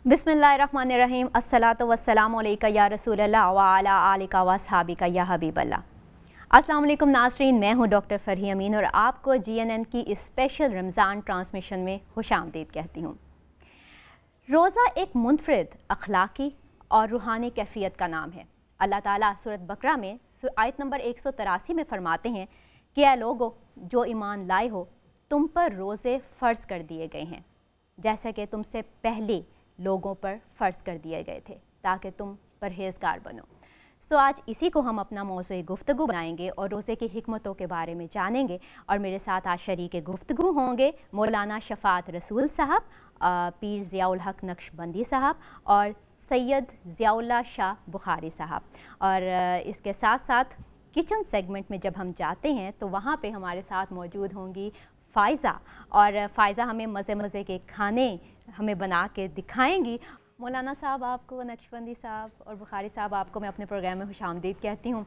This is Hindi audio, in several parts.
बिस्मिल्लाहिर्रहमानिर्रहीम। अस्सलातु वस्सलामु अलैका या रसूलल्लाह व अला आलिका व अस्हाबिका या हबीबल्लाह। अस्सलाम वालेकुम नाज़रीन, मैं हूँ डॉक्टर फ़रही अमीन और आपको GNN की इस स्पेशल रमज़ान ट्रांसमिशन में खुशामदीद कहती हूँ। रोज़ा एक मुनफरिद अखलाकी और रूहानी कैफियत का नाम है। अल्लाह ताला सूरत बकरा में आयत नंबर 183 में फरमाते हैं कि ऐ लोगो जो ईमान लाए हो, तुम पर रोज़े फ़र्ज़ कर दिए गए हैं जैसे कि तुमसे पहले लोगों पर फ़र्ज़ कर दिए गए थे ताकि तुम परहेज़गार बनो। सो आज इसी को हम अपना मौज़ूए गुफ्तगू बनाएंगे और रोज़े की हिकमतों के बारे में जानेंगे। और मेरे साथ आज शरीके गुफ्तगू होंगे मौलाना शफ़ात रसूल साहब, पीर ज़ियाउल हक नक्शबंदी साहब और सैयद ज़ियाउल्लाह शाह बुखारी साहब। और इसके साथ साथ किचन सेगमेंट में जब हम जाते हैं तो वहाँ पे हमारे साथ मौजूद होंगी फ़ायज़ा, और फ़ायज़ा हमें मज़े मज़े के खाने हमें बना के दिखाएंगी। मौलाना साहब आपको, नक्शबंदी साहब और बुखारी साहब आपको मैं अपने प्रोग्राम में खुशामदीद कहती हूँ।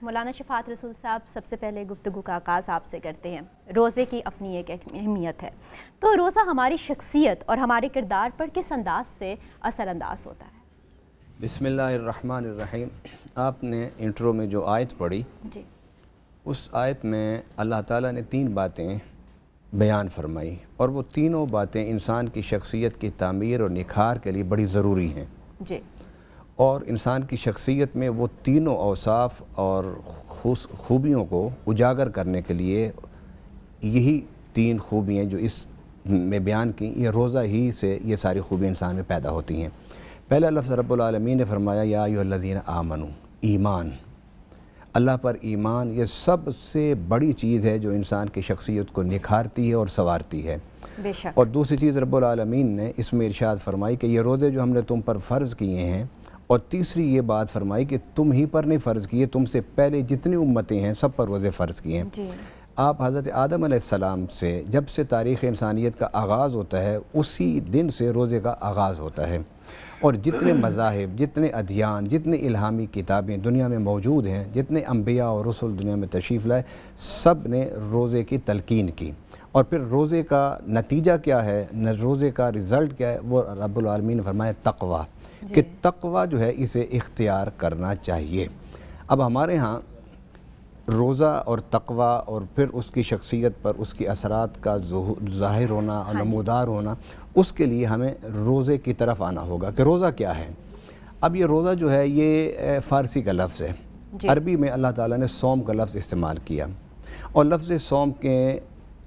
मौलाना शफ़ात रसूल साहब, सबसे पहले गुफ्तगू का आगाज़ आपसे करते हैं। रोज़े की अपनी एक अहमियत है, तो रोज़ा हमारी शख्सियत और हमारे किरदार पर किस अंदाज से असरअंदाज होता है? बिस्मिल्लाहिर्रहमानिर्रहीम। आपने इंट्रो में जो आयत पढ़ी जी, उस आयत में अल्लाह ताला ने 3 बातें बयान फरमाई और वो तीनों बातें इंसान की शख्सियत की तामीर और निखार के लिए बड़ी ज़रूरी हैं जी। और इंसान की शख्सियत में वो तीनों औसाफ और खूबियों को उजागर करने के लिए यही 3 खूबियाँ जो इस में बयान की, ये रोज़ा ही से ये सारी खूबियाँ इंसान में पैदा होती हैं। पहला लफ्ज़ रब्बुल आलमीन ने फरमाया या अय्युहल्लज़ीना आमनू, ईमान, अल्लाह पर ईमान ये सबसे बड़ी चीज़ है जो इंसान की शख्सियत को निखारती है और संवारती है। बेशक। और दूसरी चीज़ रब्बुल आलमीन ने इसमें इरशाद फरमाई कि ये रोज़े जो हमने तुम पर फ़र्ज़ किए हैं, और तीसरी ये बात फरमाई कि तुम ही पर नहीं फ़र्ज़ किए, तुमसे पहले जितनी उम्मतें हैं सब पर रोज़े फ़र्ज़ किए हैं। आप हज़रत आदम अलैहिस्सलाम से जब से तारीख़ इंसानियत का आगाज़ होता है उसी दिन से रोज़े का आगाज़ होता है। और जितने मज़ाहिब, जितने अदियान, जितने इल्हामी किताबें दुनिया में मौजूद हैं, जितने अम्बिया और रसूल दुनिया में तशरीफ़ लाए, सब ने रोज़े की तलकीन की। और फिर रोज़े का नतीजा क्या है, रोज़े का रिज़ल्ट क्या है, वो रब्बुल आलमीन ने फरमाया तक़वा, कि तक़वा जो है इसे इख्तियार करना चाहिए। अब हमारे यहाँ रोज़ा और तक़वा और फिर उसकी शख्सियत पर उसकी असरात का ज़ाहिर होना और नमूदार होना, उसके लिए हमें रोज़े की तरफ आना होगा कि रोज़ा क्या है। अब ये रोज़ा जो है ये फ़ारसी का लफ्ज़ है। अरबी में अल्लाह ताला ने सौम का लफ्ज़ इस्तेमाल किया और लफ्ज़ सौम के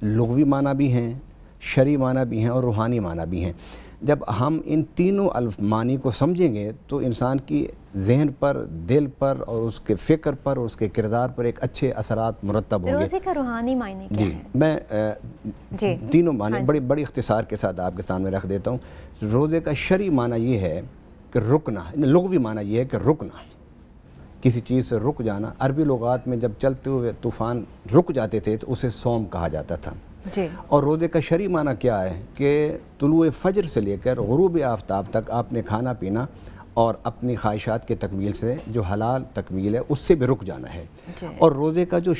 लुग़वी माना भी हैं, शरई माना भी हैं और रूहानी माना भी हैं। जब हम इन तीनों मानी को समझेंगे तो इंसान की जहन पर, दिल पर और उसके फ़िक्र पर, उसके किरदार पर एक अच्छे असरात मुरतब होंगे। रोज़े का रूहानी मायने क्या है? मैं तीनों माने बड़ी इख्तिसार के साथ आपके सामने रख देता हूँ। रोज़े का शरई माना ये है कि रुकना, लुग़वी माना ये है कि रुकना, किसी चीज़ से रुक जाना। अरबी लुगात में जब चलते हुए तूफ़ान रुक जाते थे तो उसे सौम कहा जाता था। और रोज़े का शरई माना क्या है कि तुलुए फ़जर से लेकर गुरूब आफ्ताब तक आपने खाना पीना और अपनी ख्वाहिशात के तकमील से जो हलाल तकमील है उससे भी रुक जाना है। और रोज़े का जो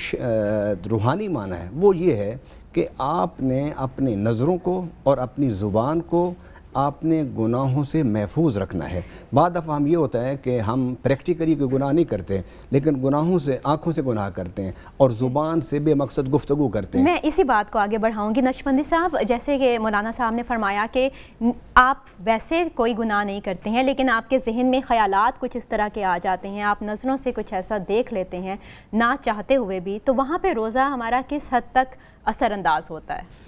रूहानी माना है वो ये है कि आपने अपनी नज़रों को और अपनी ज़ुबान को आपने गुनाहों से महफूज रखना है। बाद दफ़ा हम ये होता है कि हम प्रैक्टिकली कोई गुनाह नहीं करते, लेकिन गुनाहों से, आँखों से गुनाह करते हैं और ज़ुबान से बेमकसद गुफ्तगू करते हैं। मैं इसी बात को आगे बढ़ाऊंगी नक्शबंदी साहब। जैसे कि मौलाना साहब ने फरमाया कि आप वैसे कोई गुनाह नहीं करते हैं, लेकिन आपके जहन में ख़यालात कुछ इस तरह के आ जाते हैं, आप नज़रों से कुछ ऐसा देख लेते हैं ना चाहते हुए भी, तो वहाँ पर रोज़ा हमारा किस हद तक असरअंदाज होता है?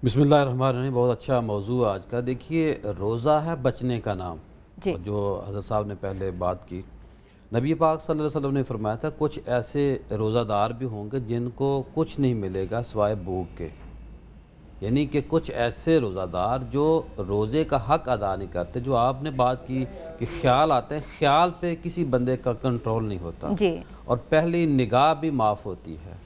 बिस्मिल्लाहिर्रहमानिर्रहीम। बहुत अच्छा मौजू आज का। देखिए, रोज़ा है बचने का नाम, जो हज़रत साहब ने पहले बात की। नबी पाक सल्लल्लाहु अलैहि वसल्लम ने फरमाया था कुछ ऐसे रोज़ादार भी होंगे जिनको कुछ नहीं मिलेगा सिवाय भूख के, यानी कि कुछ ऐसे रोज़ादार जो रोज़े का हक़ अदा नहीं करते। जो आपने बात की कि ख्याल आते हैं, ख्याल पे किसी बंदे का कंट्रोल नहीं होता और पहली निगाह भी माफ़ होती है।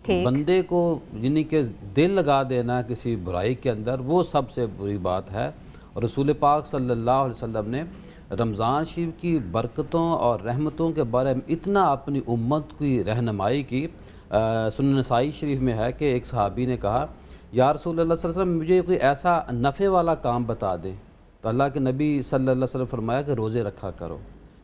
बंदे को यानी कि दिल लगा देना किसी बुराई के अंदर, वो सबसे बुरी बात है। और रसूल पाक सल्लल्लाहु अलैहि वसल्लम ने रमज़ान शरीफ की बरकतों और रहमतों के बारे में इतना अपनी उम्मत की रहनुमाई की। सुनन नसाई शरीफ में है कि एक सहाबी ने कहा, या रसूल अल्लाह सल्लल्लाहु अलैहि वसल्लम, मुझे कोई ऐसा नफ़े वाला काम बता दें। तो तो अल्लाह के नबी सल्लल्लाहु अलैहि वसल्लम फरमाया कि रोज़े रखा करो।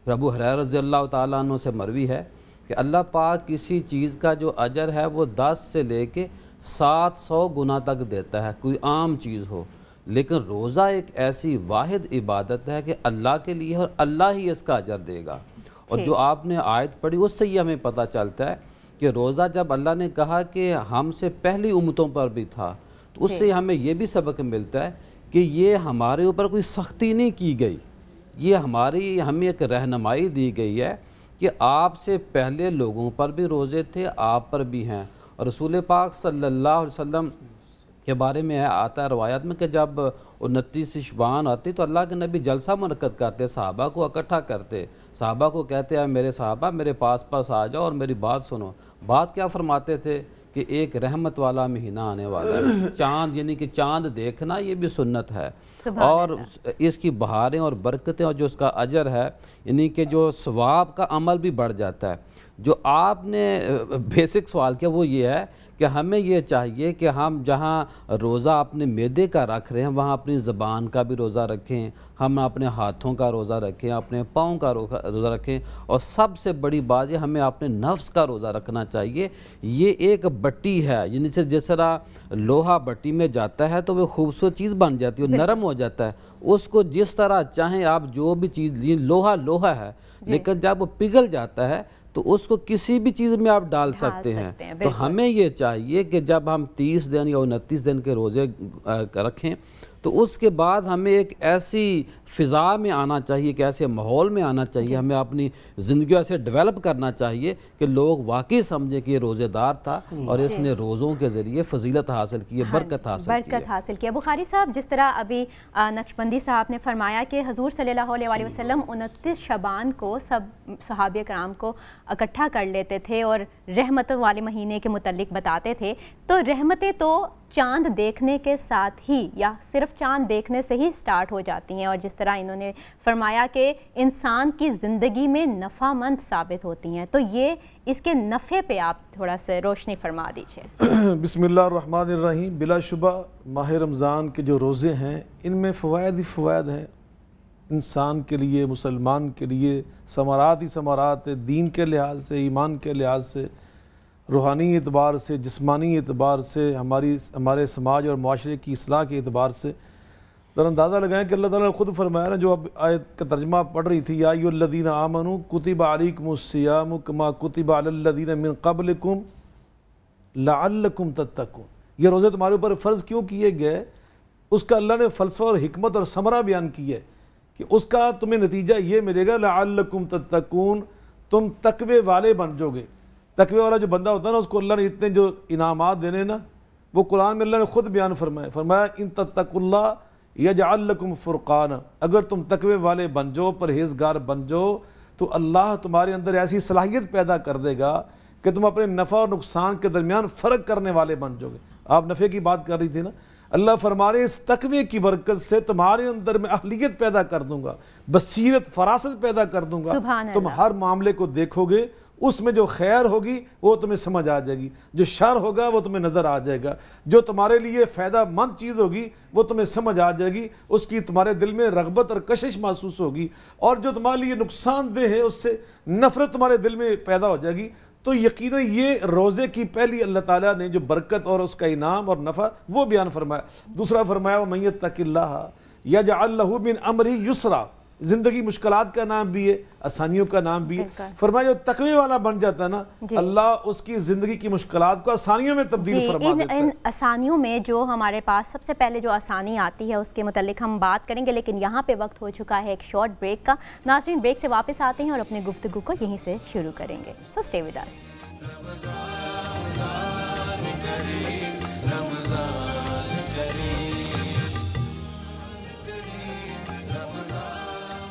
फिर अबू हुरैरा रज़ियल्लाहु ताला अन्हु से मरवी है कि अल्लाह पाक किसी चीज़ का जो अजर है वो 10 से लेके 700 गुना तक देता है, कोई आम चीज़ हो। लेकिन रोज़ा एक ऐसी वाहिद इबादत है कि अल्लाह के लिए और अल्लाह ही इसका अजर देगा। और जो आपने आयत पढ़ी उससे ये हमें पता चलता है कि रोज़ा जब अल्लाह ने कहा कि हमसे पहली उम्मतों पर भी था, तो उससे हमें ये भी सबक मिलता है कि ये हमारे ऊपर कोई सख्ती नहीं की गई, ये हमें एक रहनुमाई दी गई है कि आपसे पहले लोगों पर भी रोज़े थे, आप पर भी हैं। और रसूल पाक सल्लल्लाहु अलैहि वसल्लम के बारे में आता है रवायत में कि जब 29 शबान आती तो अल्लाह के नबी जलसा मुनक्कद करते, सहाबा को इकट्ठा करते, सहाबा को कहते हैं मेरे सहाबा मेरे पास आ जाओ और मेरी बात सुनो। बात क्या फरमाते थे कि एक रहमत वाला महीना आने वाला है, चाँद यानी कि चाँद देखना ये भी सुन्नत है, और इसकी बहारें और बरकतें और जो उसका अजर है यानी कि जो सवाब का अमल भी बढ़ जाता है। जो आपने बेसिक सवाल किया वो ये है कि हमें ये चाहिए कि हम जहाँ रोज़ा अपने मैदे का रख रहे हैं वहाँ अपनी ज़बान का भी रोज़ा रखें, हम अपने हाथों का रोज़ा रखें, अपने पाँव का रोज़ा रखें, और सबसे बड़ी बात ये हमें अपने नफ्स का रोज़ा रखना चाहिए। ये एक बट्टी है, यानी से जिस तरह लोहा बट्टी में जाता है तो वो खूबसूरत चीज़ बन जाती है, नरम हो जाता है। उसको जिस तरह चाहें आप जो भी चीज़, लोहा लोहा है, लेकिन जब वो पिघल जाता है तो उसको किसी भी चीज़ में आप डाल सकते हैं। तो हमें ये चाहिए कि जब हम 30 दिन या 29 दिन के रोज़े रखें तो उसके बाद हमें एक ऐसी फ़िज़ा में आना चाहिए, एक ऐसे माहौल में आना चाहिए, हमें अपनी ज़िंदगी ऐसे डेवलप करना चाहिए कि लोग वाकई समझें कि ये रोज़ेदार था और इसने रोज़ों के ज़रिए फ़जीलत हासिल की है, बरकत हासिल की है। बुखारी साहब, जिस तरह अभी नक्शबंदी साहब ने फरमाया कि हजूर सल्लल्लाहु अलैहि वसल्लम 29 शबान को सब सहाबा कराम को इकट्ठा कर लेते थे और रहमत वाले महीने के मुतल्लिक बताते थे, तो रहमतें तो चांद देखने के साथ ही या सिर्फ चांद देखने से ही स्टार्ट हो जाती हैं, और जिस तरह इन्होंने फरमाया कि इंसान की ज़िंदगी में नफ़ामंद साबित होती हैं, तो ये इसके नफ़े पे आप थोड़ा सा रोशनी फरमा दीजिए। बिस्मिल्लाहिर्रहमानिर्रहीम। बिलाशुबा माह रमज़ान के जो रोज़े हैं इनमें फ़वायद ही फ़वायद हैं इंसान के लिए, मुसलमान के लिए, समारात ही समारात है, दीन के लिहाज से, ईमान के लिहाज से, रूहानी एतबार से, जिस्मानी एतबार से, हमारे समाज और माशरे की इस्लाह के एतबार से। ज़रा अंदाज़ा लगाएं कि अल्लाह ताला ने खुद फरमाया ना, जो अब आयत का तर्जमा पढ़ रही थी, या अय्युहल्लज़ीना आमनू कुतिबा अलैकुमुस्सियामु कमा कुतिबा अलल्लज़ीना मिन क़ब्लिकुम लअल्लकुम तत्तक़ून। ये रोज़े तुम्हारे ऊपर फ़र्ज़ क्यों किए गए, उसका अल्लाह ने फ़लसफ़ा और हिकमत और समरा बयान की है कि उसका तुम्हें नतीजा ये मिलेगा, लअल्लकुम तत्तक़ून, तुम तकवे वाले बन जाओगे। तकवे वाला जो बंदा होता है ना, उसको अल्लाह ने इतने जो इनामात देने ना, वो कुरान में अल्लाह ने खुद बयान फरमाया इन तत्तकुल्लाह यजअल लकुम फुरक़ाना, अगर तुम तकवे वाले बन जाओ, परहेज़गार बन जाओ, तो अल्लाह तुम्हारे अंदर ऐसी सलाहियत पैदा कर देगा कि तुम अपने नफ़ा और नुकसान के दरमियान फ़र्क करने वाले बन जाओगे। आप नफ़े की बात कर रही थी ना, अल्लाह फरमा रहे इस तकवे की बरकत से तुम्हारे अंदर मैं अहलियत पैदा कर दूंगा, बसीरत फरासत पैदा कर दूंगा, तुम हर मामले को देखोगे, उसमें जो खैर होगी वो तुम्हें समझ आ जाएगी, जो शर होगा वो तुम्हें नज़र आ जाएगा, जो तुम्हारे लिए फ़ायदा मंद चीज़ होगी वो तुम्हें समझ आ जाएगी, उसकी तुम्हारे दिल में रग़बत और कशिश महसूस होगी, और जो तुम्हारे लिए नुकसानदेह है उससे नफ़रत तुम्हारे दिल में पैदा हो जाएगी। तो यकीनन ये रोज़े की पहली अल्लाह ताला ने जो बरकत और उसका इनाम और नफ़ा वो बयान फरमाया। दूसरा फरमाया व मन यत्तक़िल्लाह यजअल लहू मिन अम्रिही युसरा, ज़िंदगी मुश्किलात का नाम भी है, आसानियों का नाम भी है। फरमाया जो तकवे वाला बन जाता है ना, अल्लाह उसकी ज़िंदगी की मुश्किलात को आसानियों में तब्दील फरमा देता है। इन आसानियों में जो हमारे पास सबसे पहले जो आसानी आती है उसके मुतालिक हम बात करेंगे, लेकिन यहाँ पे वक्त हो चुका है एक शॉर्ट ब्रेक का। नाज़रीन, ब्रेक से वापस आते हैं और अपनी गुफ्तगू को यहीं से शुरू करेंगे, so stay with us.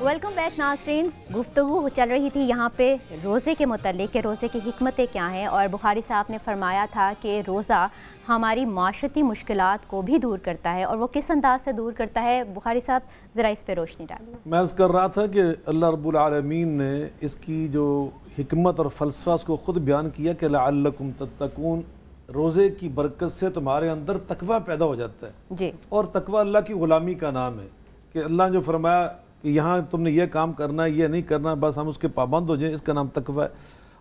Welcome back नाज़रीन। गुफ्तगू चल रही थी यहाँ पे रोज़े के मुतालिक कि रोज़े की हिकमतें क्या हैं, और बुखारी साहब ने फरमाया था कि रोज़ा हमारी माशरती मुश्किलात को भी दूर करता है, और वो किस अंदाज से दूर करता है, बुखारी साहब ज़रा इस पे रोशनी डालिए। मैं अर्ज़ कर रहा था कि अल्लाह रब्बुल आलमीन ने इसकी जो हिकमत और फ़लसफ़ा उसको ख़ुद बयान किया कि लअल्लकुम तत्तक़ून, रोज़े की बरकत से तुम्हारे अंदर तकवा पैदा हो जाता है जी, और तकवा अल्लाह की ग़ुलामी का नाम है। कि अल्लाह ने जो फरमाया कि यहाँ तुमने ये काम करना है, ये नहीं करना, बस हम उसके पाबंद हो जाएं, इसका नाम तकवा है।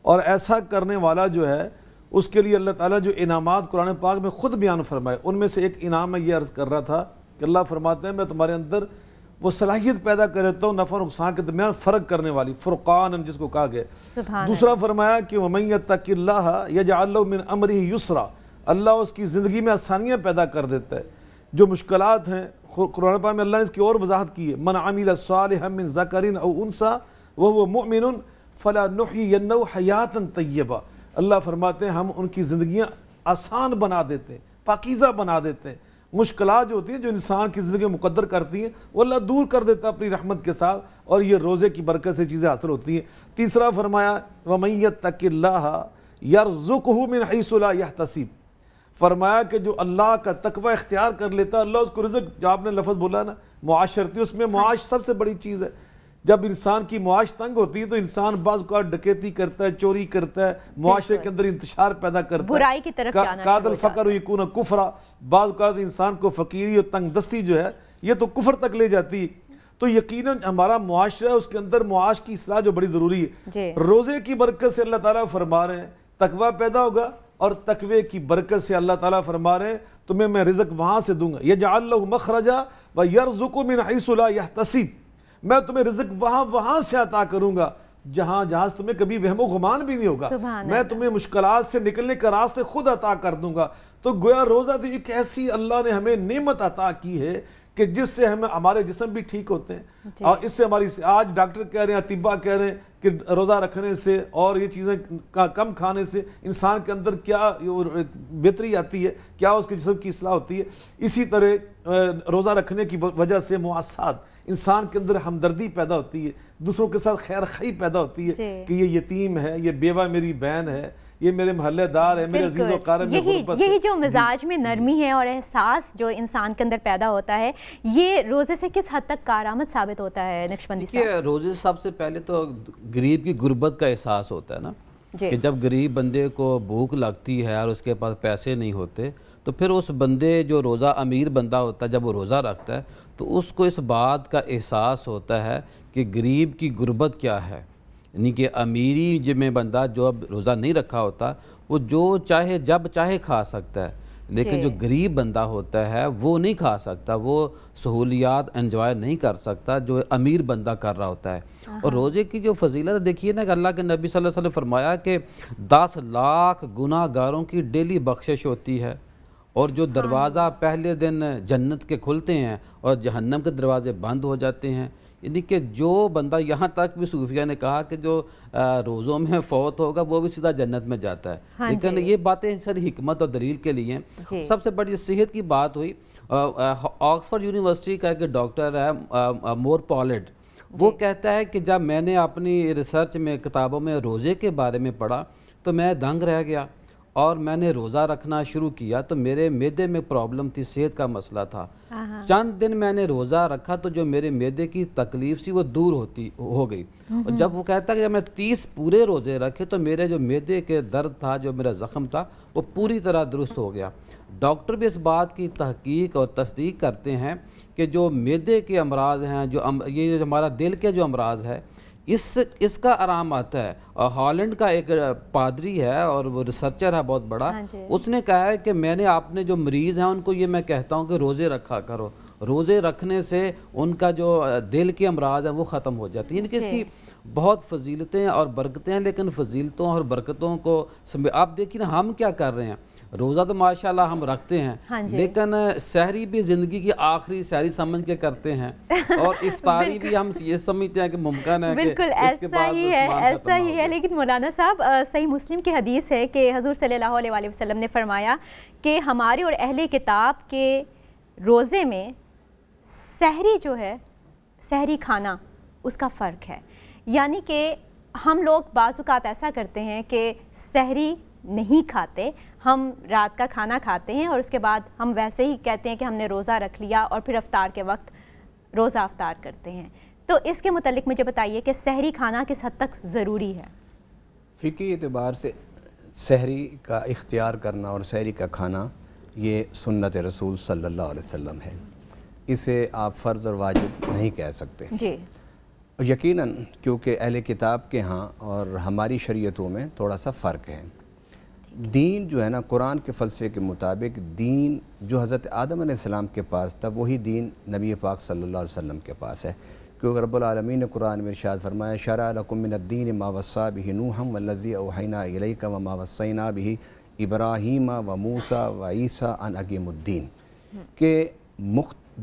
और ऐसा करने वाला जो है उसके लिए अल्लाह ताला जो इनामात कुरान पाक में ख़ुद बयान फरमाए, उनमें से एक इनाम मैं ये अर्ज़ कर रहा था कि अल्लाह फरमाते हैं मैं तुम्हारे अंदर वो सलाहियत पैदा कर देता हूँ नफ़ा नुकसान के दरमियान फ़र्क करने वाली, फ़ुरक़ान जिसको कहा गया। दूसरा फरमाया कि वमन यत्तक़िल्लाह यजअल लहु मिन अमरिही युसरा, अल्लाह उसकी ज़िंदगी में आसानियाँ पैदा कर देता है। जो मुश्किलात हैं कुरान पाक में अल्लाह ने इसकी और वजाहत की है, मन अमिल सालिहन मिन ज़करिन औ उन्सा व हुवा मुमिनुन फलनुहयिन्नहु हयातन तय्यबा। अल्लाह फरमाते हैं हम उनकी ज़िंदगियाँ आसान बना देते हैं, पाकीज़ा बना देते हैं। मुश्किलात जो होती हैं जो इंसान की ज़िंदगी मुकद्दर करती हैं वो अल्लाह दूर कर देता है अपनी रहमत के साथ, और ये रोज़े की बरकत से चीज़ें हासिल होती हैं। तीसरा फरमाया वमन यत्तक़िल्लाह यरज़ुक़हु मिन हैसु ला यहतसिब, फरमाया कि जो अल्लाह का तकवा इख्तियार कर लेता है अल्लाह उसको रिज़्क़, जो आपने लफ्ज़ बोला ना मुआशरती, उसमें मुआश सबसे बड़ी चीज़ है। जब इंसान की मुआश तंग होती है तो इंसान बाज़ औक़ात डकैती करता है, चोरी करता है, मुआशरे के अंदर इंतशार पैदा करता है, बुराई की तरफ जाना कादल फ़क़र यकून कुफ़रा, बाज़ औक़ात इंसान को फ़कीरी और तंग दस्ती जो है ये तो कुफ़र तक ले जाती है। तो यकीनन हमारा मुआशरा उसके अंदर मुआश की इस्लाह जो बड़ी ज़रूरी है। रोज़े की बरकत से अल्लाह ताला फरमा रहे हैं तकवा पैदा होगा, और तकवे की बरकत से अल्लाह ताला फरमा रहे हैं तुम्हें मैं रिज़्क़ वहाँ से दूंगा, यजअल लहु मख़रजा व यरज़ुक़हु मिन हैसु ला यहतसिब, मैं तुम्हें रिज़्क़ वहाँ से अता करूंगा जहाँ तुम्हें कभी वहमो गुमान भी नहीं होगा, मैं तुम्हें मुश्किलात से निकलने का रास्ते खुद अता कर दूंगा। तो गोया रोज़ा तो एक ऐसी अल्लाह ने हमें नेमत अता की है कि जिससे हमें हमारे जिस्म भी ठीक होते हैं, और इससे हमारी, आज डॉक्टर कह रहे हैं, अतिबा कह रहे हैं कि रोज़ा रखने से और ये चीज़ें का कम खाने से इंसान के अंदर क्या बेहतरी आती है, क्या उसके जिस्म की इस्लाह होती है। इसी तरह रोज़ा रखने की वजह से मुआसात, इंसान के अंदर हमदर्दी पैदा होती है, दूसरों के साथ खैर खई पैदा होती है कि ये यतीम है, ये बेवा मेरी बहन है, ये मेरे महल्लेदार है, मेरे अजीज़ व क़ारिब में गुरबत है। यही जो मिजाज में नरमी है और एहसास जो इंसान के अंदर पैदा होता है, ये रोज़े से किस हद तक कारआमद साबित होता है नक्शबंदी साहब? रोज़े सबसे पहले तो गरीब की गुर्बत का एहसास होता है ना, कि जब गरीब बंदे को भूख लगती है और उसके पास पैसे नहीं होते, तो फिर उस बंदे जो रोज़ा अमीर बंदा होता है जब वो रोज़ा रखता है तो उसको इस बात का एहसास होता है कि गरीब की गुर्बत क्या है। यानी कि अमीरी में बंदा जो अब रोज़ा नहीं रखा होता वो जो चाहे जब चाहे खा सकता है, लेकिन जो गरीब बंदा होता है वो नहीं खा सकता, वो सहूलियात एंजॉय नहीं कर सकता जो अमीर बंदा कर रहा होता है। और रोज़े की जो फजीलत देखिए ना कि अल्लाह के नबी सल्लल्लाहु अलैहि वसल्लम फरमाया कि 10 लाख गुनाहगारों की डेली बख्शिश होती है, और जो दरवाज़ा पहले दिन जन्नत के खुलते हैं और जहन्नम के दरवाजे बंद हो जाते हैं। यानी कि जो बंदा, यहाँ तक भी सूफिया ने कहा कि जो रोज़ों में फौत होगा वो भी सीधा जन्नत में जाता है। लेकिन ये बातें सारी हिकमत और दलील के लिए हैं। सबसे बड़ी सेहत की बात हुई, ऑक्सफोर्ड यूनिवर्सिटी का एक डॉक्टर है मोर पॉलेट, वो कहता है कि जब मैंने अपनी रिसर्च में किताबों में रोज़े के बारे में पढ़ा तो मैं दंग रह गया, और मैंने रोज़ा रखना शुरू किया तो मेरे मैदे में प्रॉब्लम थी, सेहत का मसला था। चंद दिन मैंने रोज़ा रखा तो जो मेरे मैदे की तकलीफ़ थी वो दूर हो गई। और जब वो कहता कि जब मैं 30 पूरे रोज़े रखे तो मेरे जो मैदे के दर्द था, जो मेरा ज़ख़म था, वो पूरी तरह दुरुस्त हो गया। डॉक्टर भी इस बात की तहकीक और तस्दीक करते हैं कि जो मैदे के अमराज हैं, ये जो हमारा दिल के जो अमराज है, इसका आराम आता है। और हॉलैंड का एक पादरी है और वो रिसर्चर है बहुत बड़ा, उसने कहा है कि मैंने आपने जो मरीज़ हैं उनको ये मैं कहता हूँ कि रोज़े रखा करो, रोज़े रखने से उनका जो दिल के अमराज है वो ख़त्म हो जाती है। यानी कि इसकी बहुत फजीलतें और बरकतें हैं, लेकिन फजीलतों और बरकतों को आप देखिए ना, हम क्या कर रहे हैं, रोज़ा तो माशाल्लाह हम रखते हैं, लेकिन सहरी भी ज़िंदगी की आखिरी सहरी समझ के करते हैं, और इफ्तारी भी हम ये समझते हैं कि मुमकिन है। बिल्कुल ऐसा ही है। लेकिन मौलाना साहब, सही मुस्लिम की हदीस है कि हुज़ूर सल्लल्लाहु अलैहि वसल्लम ने फरमाया कि हमारे और अहले किताब के रोज़े में सहरी जो है, सहरी खाना, उसका फ़र्क है। यानी कि हम लोग बाज़ औक़ात ऐसा करते हैं कि सहरी नहीं खाते, हम रात का खाना खाते हैं और उसके बाद हम वैसे ही कहते हैं कि हमने रोज़ा रख लिया, और फिर अफ्तार के वक्त रोज़ा अफ्तार करते हैं। तो इसके मुतालिक मुझे बताइए कि सहरी खाना किस हद तक ज़रूरी है? फ़िक़ी एतबार से सहरी का इख्तियार करना और सहरी का खाना ये सुन्नत रसूल सल्लल्लाहु अलैहि वसल्लम है। इसे आप फ़र्ज़ और वाजिब नहीं कह सकते जी। यकीनन, क्योंकि अहले किताब के यहाँ और हमारी शरीयतों में थोड़ा सा फ़र्क है। दीन जो है ना, कुरान के फ़लसफ़े के मुताबिक दीन जो हज़रत आदम अलैहिस्सलाम के पास था वही दीन नबी पाक सल्लल्लाहु अलैहि वसल्लम के पास है। क्योंकि रब्बुल आलमीन ने कुरान में इरशाद फरमाया, शरअ लकुम मिनद्दीन मा वस्सा बिही नूहम वल्लज़ी औहैना इलैका व मा वस्सैना बिही इब्राहीम व मूसा व ईसा अन अक़ीमुद्दीन, के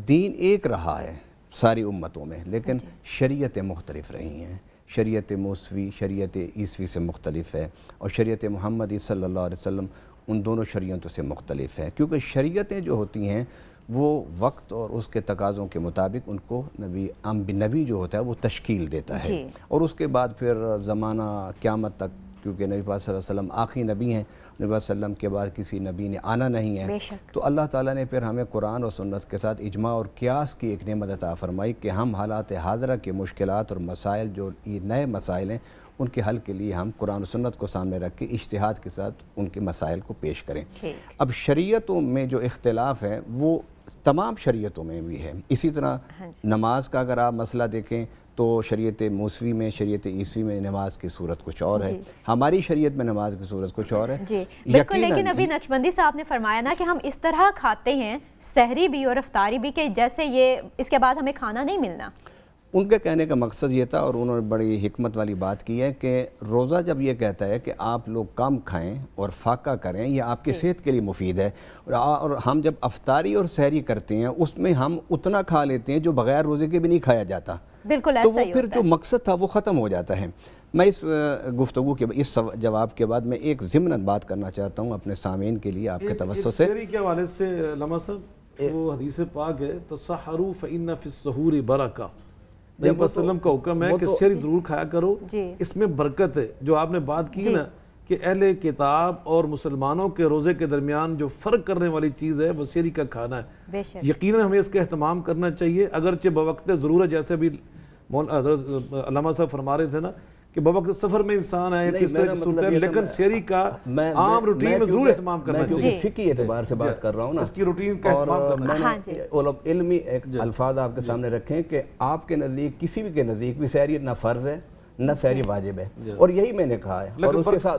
दीन एक रहा है सारी उम्मतों में, लेकिन शरीयतें मुख्तलिफ रही हैं। शरीयत मूसवी शरीयत ईसवी से मुख्तलिफ है और शरीयत मुहम्मदी सल्लल्लाहु अलैहि वसल्लम उन दोनों शरीयतों से मुख्तलिफ है। क्योंकि शरीयतें जो होती हैं वो वक्त और उसके तकाज़ों के मुताबिक उनको नबी जो होता है वो तश्कील देता है, और उसके बाद फिर ज़माना क़यामत तक, क्योंकि नबी पाक सल्लल्लाहु अलैहि वसल्लम आखिरी नबी हैं, नबी पाक सल्लम के बाद किसी नबी ने आना नहीं है, तो अल्लाह ताला ने फिर हमें कुरान और सुन्नत के साथ इजमा और क़ियास की एक नेमत अता फ़रमाई कि हम हालात हाज़रा के मुश्किलात और मसाइल, जो ये नए मसाइल हैं, उनके हल के लिए हम कुरान और सुन्नत को सामने रख के इज्तिहाद के साथ उनके मसाइल को पेश करें। अब शरीयतों में जो इख्तिलाफ है वो तमाम शरीयतों में भी है। इसी तरह नमाज का अगर आप मसला देखें तो शरीयत मूसवी में, शरीयत ईसवी में नमाज की सूरत कुछ और है, हमारी शरीयत में नमाज की सूरत कुछ और है। बिल्कुल, लेकिन अभी नक्शबंदी साहब ने फरमाया ना कि हम इस तरह खाते हैं सहरी भी और अफ्तारी भी कि जैसे ये इसके बाद हमें खाना नहीं मिलना। उनके कहने का मकसद ये था, और उन्होंने बड़ी हिकमत वाली बात की है कि रोज़ा जब ये कहता है कि आप लोग कम खाएं और फाका करें, ये आपके सेहत के लिए मुफीद है, और हम जब अफ्तारी और सहरी करते हैं उसमें हम उतना खा लेते हैं जो बग़ैर रोज़े के भी नहीं खाया जाता। बिल्कुल, तो वो फिर जो मकसद था वो ख़त्म हो जाता है। मैं इस गुफ्तगू के इस जवाब के बाद मैं एक ज़िम्नन बात करना चाहता हूँ अपने सामीन के लिए आपके तवज्जो से। सहरी के हवाले से लम्हा साहब, वो हदीस पाक है, तसहरू फ़इन्न फ़िस्सहूरि बरका, नबी वसल्लम का हुक्म है कि सहरी ज़रूर खाया करो, इसमें बरकत है। जो आपने बात की ना कि अहले किताब और मुसलमानों के रोज़े के दरमियान जो फ़र्क करने वाली चीज़ है वो सहरी का खाना है। यकीनन हमें इसका अहतमाम करना चाहिए, अगरचे बवक्त ज़रूरत, जैसे अभी अल्लामा साहब फरमा रहे थे ना कि बवक्त सफ़र में इंसान है किस तरह की सूरत है, लेकिन सहरी का आम रूटीन में ज़रूर एहतमाम करना चाहिए। फ़िक़ी एतबार से बात कर रहा हूँ ना, इसकी रूटीन का एहतमाम करना चाहिए। इल्मी एक अल्फाज आपके सामने रखें कि आपके नज़दीक, किसी भी के नज़दीक भी सहरी ना फ़र्ज़ है न सहरी वाजिब है, और यही मैंने कहा है। और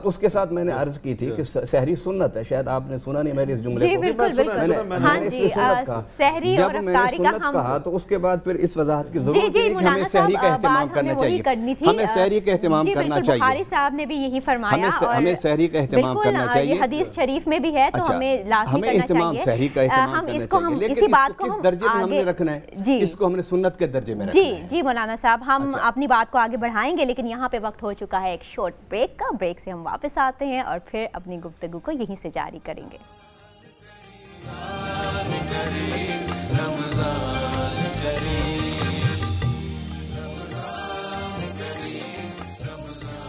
उसके साथ मैंने अर्ज की थी कि सहरी सुन्नत है। शायद आपने सुना नहीं मेरे इस जुमले को। जब मैंने सुन्नत कहा तो उसके बाद फिर इस वजाहत की जरूरत है कि हमें सहरी का एहतमाम करना चाहिए, हमें सहरी का एहतमाम करना चाहिए। बुखारी साहब ने भी यही फरमाया, हमें सहरी का एहतमाम करना चाहिए। हदीस शरीफ में भी है, तो हमें लाज़मी एहतमाम सहरी का एहतमाम करना चाहिए, लेकिन इसको किस दर्जे में हमने रखना है, इसको हमने सुन्नत के दर्जे में रखना है। जी मौलाना साहब, हम अपनी बात को आगे बढ़ाएंगे, लेकिन यहाँ पे वक्त हो चुका है एक शॉर्ट ब्रेक का। ब्रेक से हम वापस आते हैं और फिर अपनी गुफ्तगू को यहीं से जारी करेंगे।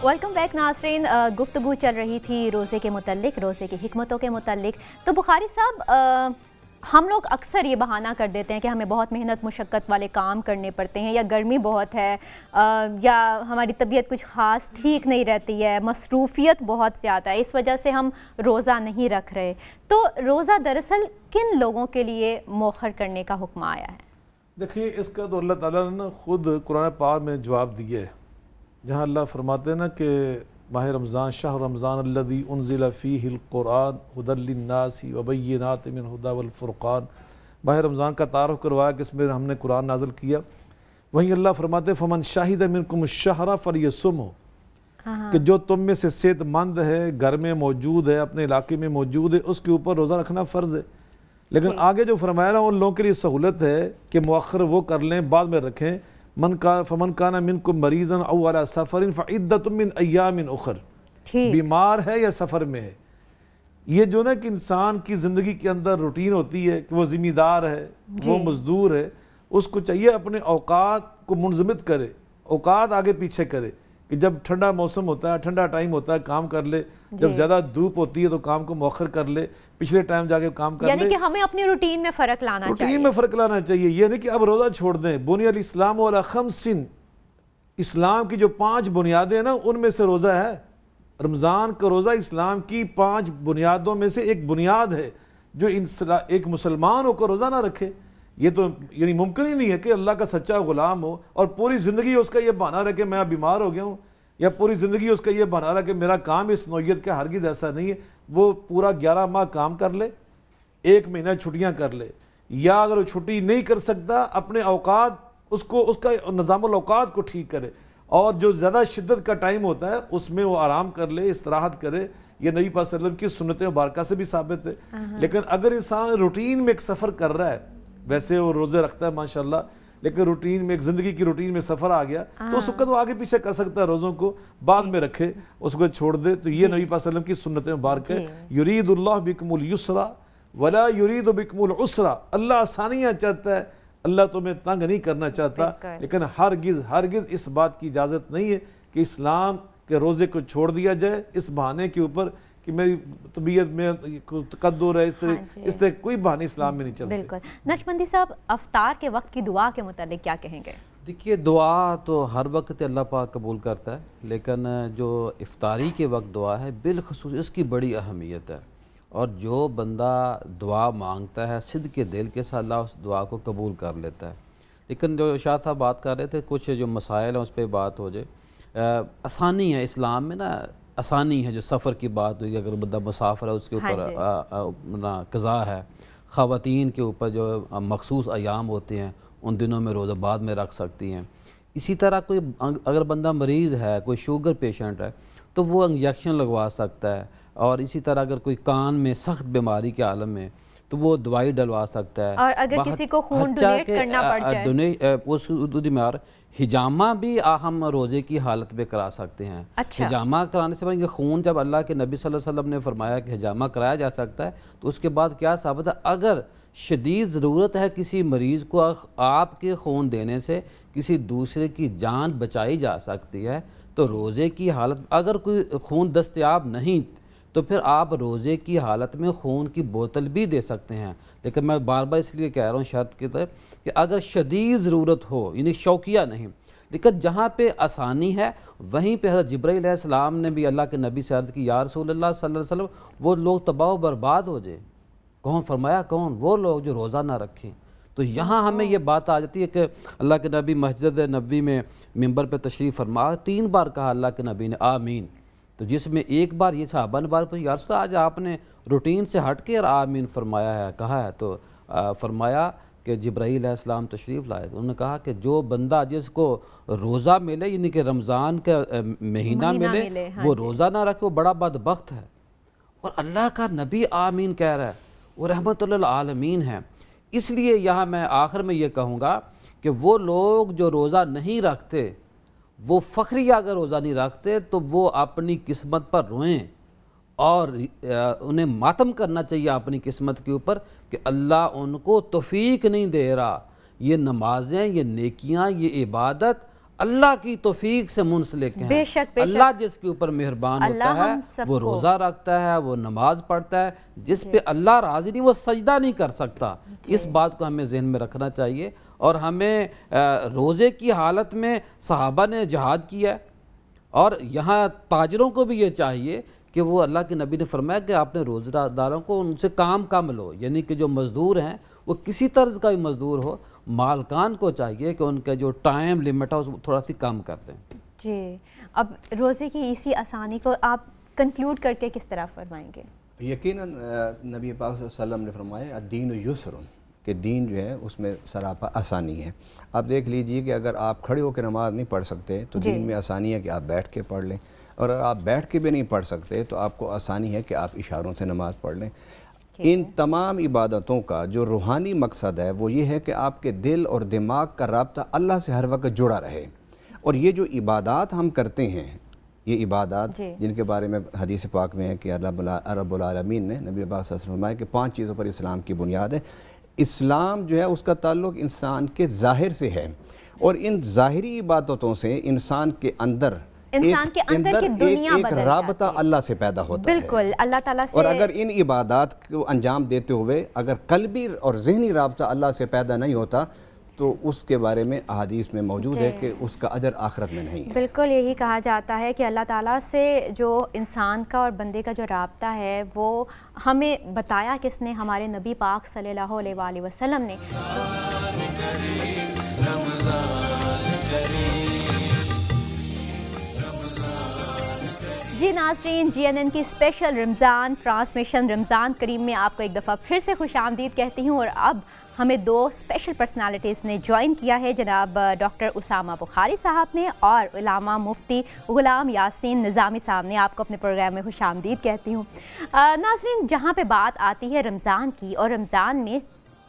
वेलकम बैक नाज़रीन। गुफ्तगू चल रही थी रोज़े के मुतल्लिक, रोज़े की हिकमतों के मुतल्लिक। तो बुखारी साहब, हम लोग अक्सर ये बहाना कर देते हैं कि हमें बहुत मेहनत मुशक्क़त वाले काम करने पड़ते हैं, या गर्मी बहुत है, या हमारी तबीयत कुछ ख़ास ठीक नहीं रहती है, मसरूफ़ियत बहुत ज़्यादा है, इस वजह से हम रोज़ा नहीं रख रहे। तो रोज़ा दरअसल किन लोगों के लिए मौखर करने का हुक्म आया है? देखिए, इसका तो अल्लाह ताला ने ना खुद कुरान पाक में जवाब दिया है, जहाँ अल्लाह फरमाते हैं ना कि माह रमज़ान शाह रमज़ान अल्लज़ी उन्ज़िला फ़ीहिल क़ुरआन हुदल लिन्नासी व बय्यिनातिन मिन हुदा वल फ़ुरक़ान। माह रमज़ान का तारुफ़ करवाया कि इसमें हमने कुरान नाज़िल किया। वहीं अल्लाह फरमाते फ़मन शाहिद मिनकुम अश-शहरा फ़लयसुमहु, कि जो तुम में से सेहतमंद है, घर में मौजूद है, अपने इलाके में मौजूद है, उसके ऊपर रोज़ा रखना फ़र्ज़ है। लेकिन आगे जो फरमाया ना, उन लोगों के लिए सहूलत है कि मुअख्खर वो कर लें, बाद में रखें। फमन काना मिनकुम मरीज़न औ अला सफ़रिन फ़इद्दतुम मिन अय्यामिन उख़र, बीमार है या सफ़र में है। ये जो ना कि इंसान की ज़िंदगी के अंदर रूटीन होती है कि वो ज़िम्मेदार है, वो मज़दूर है, उसको चाहिए अपने औकात को मुनज़मित करे, औकात आगे पीछे करे, कि जब ठंडा मौसम होता है, ठंडा टाइम होता है, काम कर ले, जब ज़्यादा धूप होती है तो काम को मौखर कर ले, पिछले टाइम जाके काम कर ले। यानी कि हमें अपनी रूटीन में फ़र्क लाना चाहिए। रूटीन में फ़र्क लाना चाहिए, ये नहीं कि अब रोज़ा छोड़ दें। बुनियल इस्लाम अला खम्सिन, इस्लाम की जो 5 बुनियादें हैं ना, उनमें से रोज़ा है। रमज़ान का रोज़ा इस्लाम की 5 बुनियादों में से एक बुनियाद है, जो एक मुसलमान होकर रोज़ा ना रखे। ये तो यानी मुमकिन ही नहीं है कि अल्लाह का सच्चा गुलाम हो और पूरी ज़िंदगी उसका ये बहाना रहे कि मैं बीमार हो गया हूँ, या पूरी ज़िंदगी उसका ये बहाना रहा कि मेरा काम इस नौइयत का, हरगिज़ ऐसा नहीं है। वो पूरा 11 माह काम कर ले, 1 महीना छुट्टियाँ कर ले, या अगर वो छुट्टी नहीं कर सकता अपने औकात उसको उसका निज़ामुल औकात को ठीक करे, और जो ज़्यादा शिद्दत का टाइम होता है उसमें वो आराम कर ले, इस्तराहत करे। ये नबी पाक सल्लल्लाहु अलैहि वसल्लम की सुन्नत मुबारका से भी साबित है। लेकिन अगर इंसान रूटीन में एक सफ़र कर रहा है, वैसे वो रोज़े रखता है माशाल्लाह, लेकिन रूटीन में, एक ज़िंदगी की रूटीन में सफ़र आ गया तो उस वक्त वो आगे पीछे कर सकता है, रोज़ों को बाद में रखे, उसको छोड़ दे। तो ये नबी पाक सल्लल्लाहु अलैहि वसल्लम की सुन्नत मुबारक है। युरीदुल्लाहु बिकुमुल युस्रा वला युरीदु बिकुमुल उसरा। अल्लाह आसानियाँ चाहता है, अल्लाह तुम्हें तंग नहीं करना चाहता। लेकिन हरगिज़ इस बात की इजाज़त नहीं है कि इस्लाम के रोज़े को छोड़ दिया जाए इस बहाने के ऊपर कि मेरी तबीयत में तकद्दुर है, इस तरह कोई बहाने इस्लाम में नहीं चलते। बिल्कुल। नक्शबंदी साहब, अफ्तार के वक्त की दुआ के मुतालिक क्या कहेंगे? देखिए, दुआ तो हर वक्त अल्लाह पाक कबूल करता है, लेकिन जो इफ्तारी के वक्त दुआ है बिलखुसूस इसकी बड़ी अहमियत है। और जो बंदा दुआ मांगता है सिद्ध के दिल के साथ, अल्लाह उस दुआ को कबूल कर लेता है। लेकिन जो शाह साहब बात कर रहे थे, कुछ जो मसाइल हैं उस पर बात हो जाए। आसानी है इस्लाम में ना, आसानी है। जो सफ़र की बात हुई, अगर बंदा मुसाफिर है उसके ऊपर ना कज़ा है। ख़वातीन के ऊपर जो मखसूस अयाम होते हैं उन दिनों में रोज़ा बाद में रख सकती हैं। इसी तरह कोई अगर बंदा मरीज़ है, कोई शुगर पेशेंट है, तो वो इंजेक्शन लगवा सकता है। और इसी तरह अगर कोई कान में सख्त बीमारी के आलम में, तो वो दवाई डलवा सकता है। और अगर किसी को खून डोनेट करना पड़ जाए, हिजामा भी हम रोज़े की हालत में करा सकते हैं। अच्छा। हिजामा कराने से पहले खून, जब अल्लाह के नबी सल्लल्लाहु अलैहि वसल्लम ने फरमाया कि हिजामा कराया जा सकता है, तो उसके बाद क्या साबित है, अगर शदीद ज़रूरत है किसी मरीज़ को आपके खून देने से किसी दूसरे की जान बचाई जा सकती है, तो रोज़े की हालत, अगर कोई खून दस्तयाब नहीं तो फिर आप रोज़े की हालत में खून की बोतल भी दे सकते हैं। लेकिन मैं बार बार इसलिए कह रहा हूँ शर्त की तरफ कि अगर शदीद ज़रूरत हो, यानी शौकिया नहीं, लेकिन जहाँ पे आसानी है वहीं पे हज़रत जिब्राइल अलैहिस्सलाम ने भी अल्लाह के नबी से अर्ज़ की, या रसूलल्लाह सल्लल्लाहु अलैहि वसल्लम, वो लोग तबाह बर्बाद हो जाए। कौन? फरमाया कौन? वो लोग जो रोज़ा ना रखें। तो यहाँ हमें ये बात आ जाती है कि अल्लाह के नबी मस्जिद नबवी में मिंबर पर तशरीफ़ फरमा, 3 बार कहा अल्लाह के नबी ने आमीन। तो जिसमें एक बार ये साहबा ने बार यार तो आज आपने रूटीन से हट के आमीन फरमाया है, कहा है। तो फरमाया कि जिब्राईल अलैहिस्सलाम तशरीफ़ लाए, तो उन्होंने कहा कि जो बंदा जिसको रोज़ा मिले, यानी कि रमज़ान का महीना मिले, वो रोज़ा ना रखे, वो बड़ा बदबख्त है। और अल्लाह का नबी आमीन कह रहा है, वो रहमतुल लिल आलमीन है। इसलिए यहाँ मैं आखिर में ये कहूँगा कि वो लोग जो रोज़ा नहीं रखते, वो फ़ख्रिया अगर रोज़ा नहीं रखते, तो वो अपनी किस्मत पर रोएं और उन्हें मातम करना चाहिए अपनी किस्मत के ऊपर कि अल्लाह उनको तौफीक नहीं दे रहा। ये नमाजें, ये नेकियां, ये इबादत अल्लाह की तौफीक से मुंसलिक हैं। बेशक अल्लाह जिसके ऊपर मेहरबान होता है वो रोज़ा रखता है, वो नमाज पढ़ता है। जिस पे अल्लाह राज़ी नहीं वो सजदा नहीं कर सकता। इस बात को हमें जहन में रखना चाहिए। और हमें रोज़े की हालत में सहाबा ने जहाद किया, और यहाँ ताजरों को भी ये चाहिए कि वो, अल्लाह के नबी ने फरमाया कि आपने रोज़ेदारों को उनसे काम कम लो, यानी कि जो मज़दूर हैं वो किसी तर्ज का भी मज़दूर हो, मालकान को चाहिए कि उनका जो टाइम लिमिट है उसको थोड़ा सी कम कर दें। जी, अब रोज़े की इसी आसानी को आप कंक्लूड करके किस तरह फरमाएंगे? यकीनन नबी पाक सल्लल्लाहु अलैहि वसल्लम ने फरमाया अद्दीन युस्रुन, कि दीन जो है उसमें सरापा आसानी है। आप देख लीजिए कि अगर आप खड़े होकर नमाज़ नहीं पढ़ सकते तो दीन में आसानी है कि आप बैठ के पढ़ लें, और अगर आप बैठ के भी नहीं पढ़ सकते तो आपको आसानी है कि आप इशारों से नमाज़ पढ़ लें। इन तमाम इबादतों का जो रूहानी मकसद है वो ये है कि आपके दिल और दिमाग का राब्ता अल्लाह से हर वक्त जुड़ा रहे। और ये जो इबादत हम करते हैं, ये इबादत जिनके बारे में हदीस पाक में है कि अल्लाह रब्बुल आलमीन ने नबी पाक सल्लल्लाहु अलैहि वसल्लम फरमाया कि 5 चीज़ों पर इस्लाम की बुनियाद है। इस्लाम जो है उसका ताल्लुक़ इंसान के ज़ाहिर से है, और इन ज़ाहिरी इबादतों से इंसान के अंदर एक राबता अल्लाह से पैदा होता है। बिल्कुल, अल्लाह ताला से। और अगर इन इबादत को अंजाम देते हुए अगर कल्बी और ज़हनी राबता अल्लाह से पैदा नहीं होता तो उसके बारे में अहादीस में मौजूद है कि उसका अजर आखिरत में नहीं है। बिल्कुल यही कहा जाता है कि अल्लाह ताला से जो इंसान का और बंदे का जो राब्ता है वो हमें बताया किसने? हमारे नबी पाक सल्लल्लाहु अलैहि वसल्लम ने। जी नाज़रीन, GNN की स्पेशल रमज़ान ट्रांसमिशन रमज़ान करीम में आपको एक दफ़ा फिर से खुशामदीद कहती हूँ। और अब हमें दो स्पेशल पर्सनालिटीज़ ने ज्वाइन किया है, जनाब डॉक्टर उसामा बुखारी साहब ने और उलामा मुफ्ती गुलाम यासीन निज़ामी साहब ने। आपको अपने प्रोग्राम में खुशामदीद कहती हूँ। नाज़रीन, जहाँ पे बात आती है रमज़ान की और रमज़ान में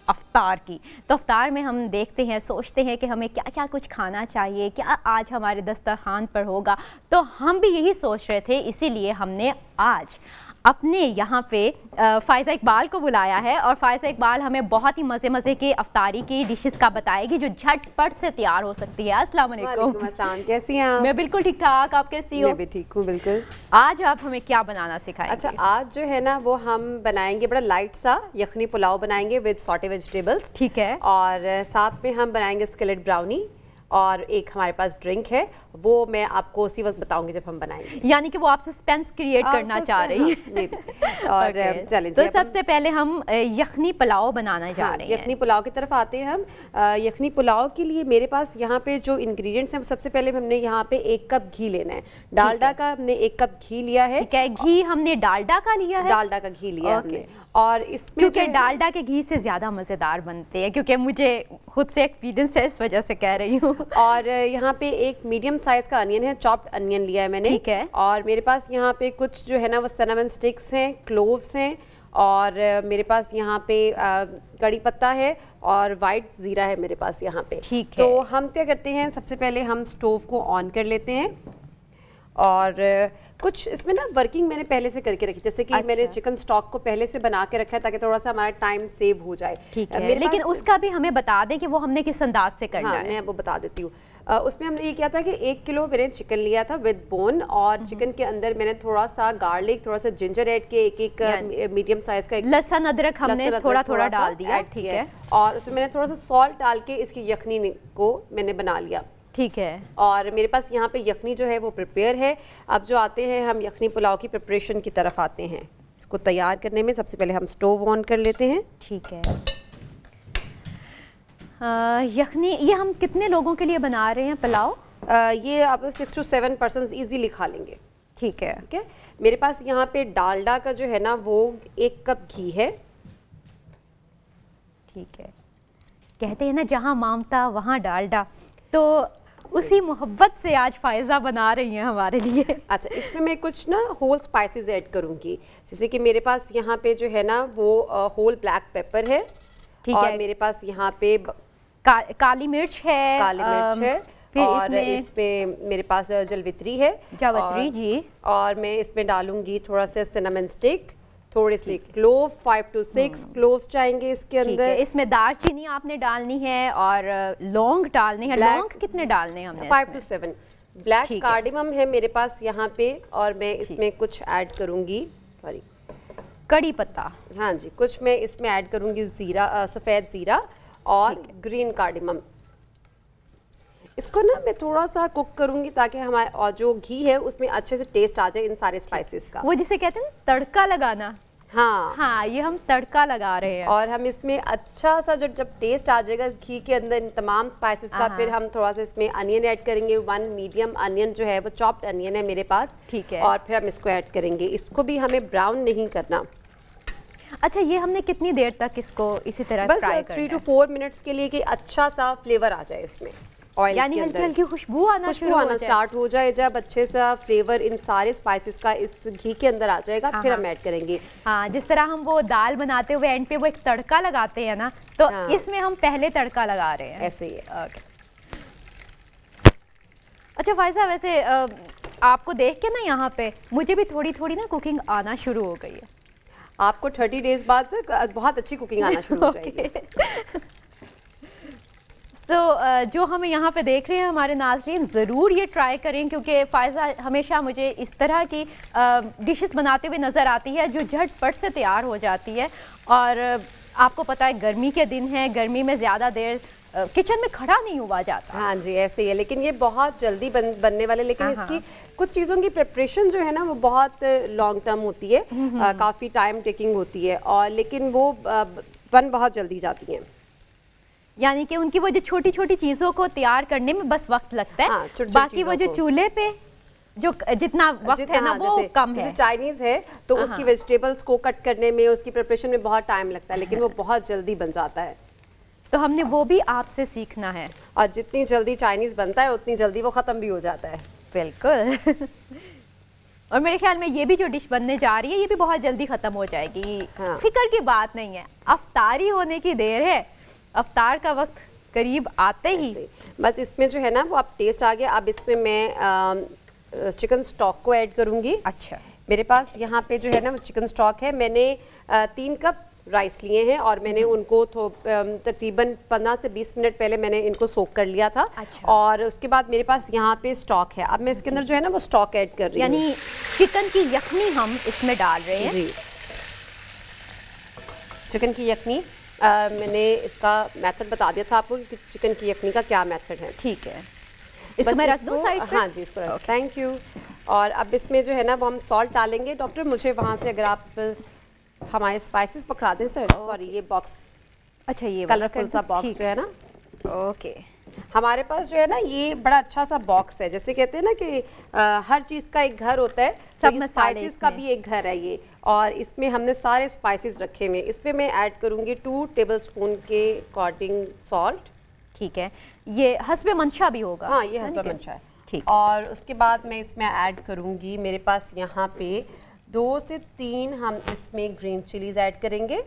अफ्तार की, तो अफ्तार में हम देखते हैं, सोचते हैं कि हमें क्या क्या कुछ खाना चाहिए, क्या आज हमारे दस्तरखान पर होगा। तो हम भी यही सोच रहे थे, इसीलिए हमने आज अपने यहाँ पे फ़ायज़ा इकबाल को बुलाया है और फ़ायज़ा इकबाल हमें बहुत ही मज़े के अफ्तारी की डिशेस का बताएगी जो झटपट से तैयार हो सकती है। अस्सलाम वालेकुम। कैसी हैं आप? मैं बिल्कुल ठीक ठाक, आप कैसी हो? मैं भी ठीक हूँ बिल्कुल। आज आप हमें क्या बनाना सिखाएंगे? अच्छा, आज जो है ना वो हम बनाएंगे बड़ा लाइट सा यखनी पुलाव बनाएंगे विद सॉटे वेजिटेबल्स। ठीक है। और साथ में हम बनाएंगे स्किलेट ब्राउनी और एक हमारे पास ड्रिंक है, वो मैं आपको उसी वक्त बताऊंगी जब हम बनाएंगे। यानी कि वो आप सस्पेंस क्रिएट करना चाह रही हैं। और चलें, तो सबसे पहले हम यखनी पुलाव बनाना जा रहे हैं। यखनी पुलाव की तरफ आते हैं हम। यखनी पुलाव के लिए मेरे पास यहाँ पे जो इंग्रेडिएंट्स हैं, सबसे पहले हमने यहाँ पे 1 कप घी लेना है। डालडा का हमने 1 कप घी लिया है। ठीक है, घी हमने डालडा का लिया है। डालडा का घी लिया हमने। और इसमें क्योंकि डालडा के घी से ज़्यादा मज़ेदार बनते हैं, क्योंकि मुझे खुद से एक्सपीरियंस है, इस वजह से कह रही हूँ। और यहाँ पे एक मीडियम साइज का अनियन है, चॉप्ड अनियन लिया है मैंने। ठीक है। और मेरे पास यहाँ पे कुछ जो है ना वो सिनेमन स्टिक्स हैं, क्लोव्स हैं, और मेरे पास यहाँ पे कड़ी पत्ता है और वाइट ज़ीरा है मेरे पास यहाँ पे। ठीक है। तो हम क्या करते हैं, सबसे पहले हम स्टोव को ऑन कर लेते हैं और कुछ इसमें ना वर्किंग मैंने पहले से करके रखी, जैसे कि मैंने चिकन स्टॉक को पहले से बना के रखा है ताकि थोड़ा सा हमारा टाइम सेव हो जाए। ठीक है, लेकिन उसका भी हमें बता दें कि वो हमने किस अंदाज से करना है। मैं वो बता देती हूँ। उसमें हमने ये किया था कि 1 किलो मैंने चिकन लिया था विद बोन, और चिकन के अंदर मैंने थोड़ा सा गार्लिक, थोड़ा सा जिंजर ऐड किया, एक मीडियम साइज का लहसुन अदरक हमने थोड़ा थोड़ा डाल दिया। ठीक है। और उसमें मैंने थोड़ा सा सॉल्ट डाल के इसकी यखनी को मैंने बना लिया। ठीक है। और मेरे पास यहाँ पे यखनी जो है वो प्रिपेयर है। अब जो आते हैं हम यखनी पुलाव की प्रिपरेशन की तरफ आते हैं। इसको तैयार करने में सबसे पहले हम स्टोव ऑन कर लेते हैं। ठीक है। यखनी ये हम कितने लोगों के लिए बना रहे हैं पुलाव? ये आप 6 to 7 पर्सन ईजीली खा लेंगे। ठीक है। ठीक है। मेरे पास यहाँ पे डालडा का जो है ना वो 1 कप घी है। ठीक है। कहते हैं ना जहाँ ममता वहाँ डालडा, तो उसी मोहब्बत से आज फ़ायज़ा बना रही हैं हमारे लिए। अच्छा, इसमें मैं कुछ ना होल स्पाइसेस ऐड करूँगी, जैसे कि मेरे पास यहाँ पे जो है ना वो होल ब्लैक पेपर है। ठीक और है। मेरे पास यहाँ पे काली मिर्च है, फिर और इसमें मेरे पास जलवित्री है, जावित्री जी। और मैं इसमें डालूंगी थोड़ा सा सिनेमन स्टिक, थोड़े से क्लोव, 5 to 6 क्लोव्स चाहेंगे इसके अंदर। इसमें दालचीनी आपने डालनी है और लौंग डालनी है। लौंग कितने डालने हैं हमने? 5 to 7। ब्लैक कार्डिमम है मेरे पास यहाँ पे, और मैं इसमें कुछ ऐड करूँगी, सॉरी कड़ी पत्ता। हाँ जी, कुछ मैं इसमें ऐड करूँगी ज़ीरा, सफ़ेद ज़ीरा और ग्रीन कार्डिमम। इसको ना मैं थोड़ा सा कुक करूँगी ताकि हमारे और जो घी है उसमें अच्छे से टेस्ट आ जाए इन सारे स्पाइसेस का। वो जिसे कहते हैं तड़का लगाना। हाँ हाँ, ये हम तड़का लगा रहे हैं। और हम इसमें अच्छा सा जब टेस्ट आ जाएगा इस घी के अंदर इन तमाम स्पाइसेस का, फिर हम थोड़ा सा इसमें अनियन ऐड करेंगे। 1 मीडियम अनियन जो है वो चॉप्ड अनियन है मेरे पास। ठीक है। और फिर हम इसको ऐड करेंगे। इसको भी हमें ब्राउन नहीं करना। अच्छा, ये हमने कितनी देर तक इसको इसी तरह बस 3 to 4 मिनट्स के लिए कि अच्छा सा फ्लेवर आ जाए इसमें, ऑयल यानी हल्की हल्की खुशबू आना स्टार्ट हो जाए। जब अच्छे सा फ्लेवर इन सारे स्पाइसेस का इस घी के अंदर आ जाएगा, फिर हम ऐड करेंगे। हाँ, जिस तरह हम वो दाल बनाते हुए एंड पे वो एक तड़का लगाते हैं ना, तो इसमें हम पहले तड़का लगा रहे हैं। ऐसे ही है। अच्छा फ़ायज़ा, वैसे आपको देख के ना यहाँ पे मुझे भी थोड़ी थोड़ी ना कुकिंग आना शुरू हो गई है। आपको 30 डेज बाद बहुत अच्छी कुकिंग आना शुरू हो जाएगी। जो हमें यहाँ पे देख रहे हैं हमारे नाज़रीन, ज़रूर ये ट्राई करें, क्योंकि फ़ायज़ा हमेशा मुझे इस तरह की डिशेस बनाते हुए नज़र आती है जो झटपट से तैयार हो जाती है। और आपको पता है गर्मी के दिन है, गर्मी में ज़्यादा देर किचन में खड़ा नहीं हुआ जाता। हाँ जी, ऐसे ही है। लेकिन ये बहुत जल्दी बनने वाले, लेकिन इसकी कुछ चीज़ों की प्रिपरेशन जो है ना वो बहुत लॉन्ग टर्म होती है, काफ़ी टाइम टेकिंग होती है, और लेकिन वो बन बहुत जल्दी जाती हैं। यानी कि उनकी वो जो छोटी छोटी चीज़ों को तैयार करने में बस वक्त लगता है। हाँ, बाकी वो जो चूल्हे पे जो जितना वक्त है ना वो कम है। चाइनीज़ है तो उसकी वेजिटेबल्स को कट करने में, उसकी प्रिपरेशन में बहुत टाइम लगता है, लेकिन वो बहुत जल्दी बन जाता है। तो हमने वो भी आपसे सीखना है। और जितनी जल्दी चाइनीज़ बनता है उतनी जल्दी वो ख़त्म भी हो जाता है। बिल्कुल। और मेरे ख्याल में ये भी जो डिश बनने जा रही है ये भी बहुत जल्दी ख़त्म हो जाएगी। हाँ। फिक्र की बात नहीं है, अफ्तारी होने की देर है, अफ्तार का वक्त करीब आते ही बस इसमें जो है ना वो अब टेस्ट आ गया। अब इसमें मैं चिकन स्टॉक को ऐड करूँगी। अच्छा, मेरे पास यहाँ पे जो है ना वो चिकन स्टॉक है। मैंने 3 कप राइस लिए हैं और मैंने उनको तकरीबन 15 से 20 मिनट पहले मैंने इनको सोक कर लिया था। अच्छा। और उसके बाद मेरे पास यहाँ पे स्टॉक है। अब मैं इसके अंदर जो है ना वो स्टॉक ऐड कर रही हूँ, यानी चिकन की यखनी हम इसमें डाल रहे हैं। जी, चिकन की यखनी। मैंने इसका मेथड बता दिया था आपको कि चिकन की यखनी का क्या मेथड है। ठीक है, इसको मैं रख दूँ साइड पे? हाँ जी, इसको थैंक यू। और अब इसमें जो है ना वो हम सॉल्ट डालेंगे। डॉक्टर मुझे वहाँ से अगर आप हमारे स्पाइसेस पकड़ा दें सर। सॉरी, ये बॉक्स, अच्छा ये कलरफुल सा बॉक्स जो है ना, ओके। हमारे पास जो है ना ये बड़ा अच्छा सा बॉक्स है। जैसे कहते हैं ना कि हर चीज़ का एक घर होता है, सब तो स्पाइसेस का भी एक घर है ये। और इसमें हमने सारे स्पाइसेस रखे हुए। इसमें मैं ऐड करूँगी 2 टेबलस्पून के अकॉर्डिंग सॉल्ट। ठीक है, ये हस्बे मंशा भी होगा? हाँ, ये हस्बे मंशा है। ठीक। और उसके बाद मैं इसमें ऐड करूँगी, मेरे पास यहाँ पे 2 से 3 हम इसमें ग्रीन चिलीज ऐड करेंगे।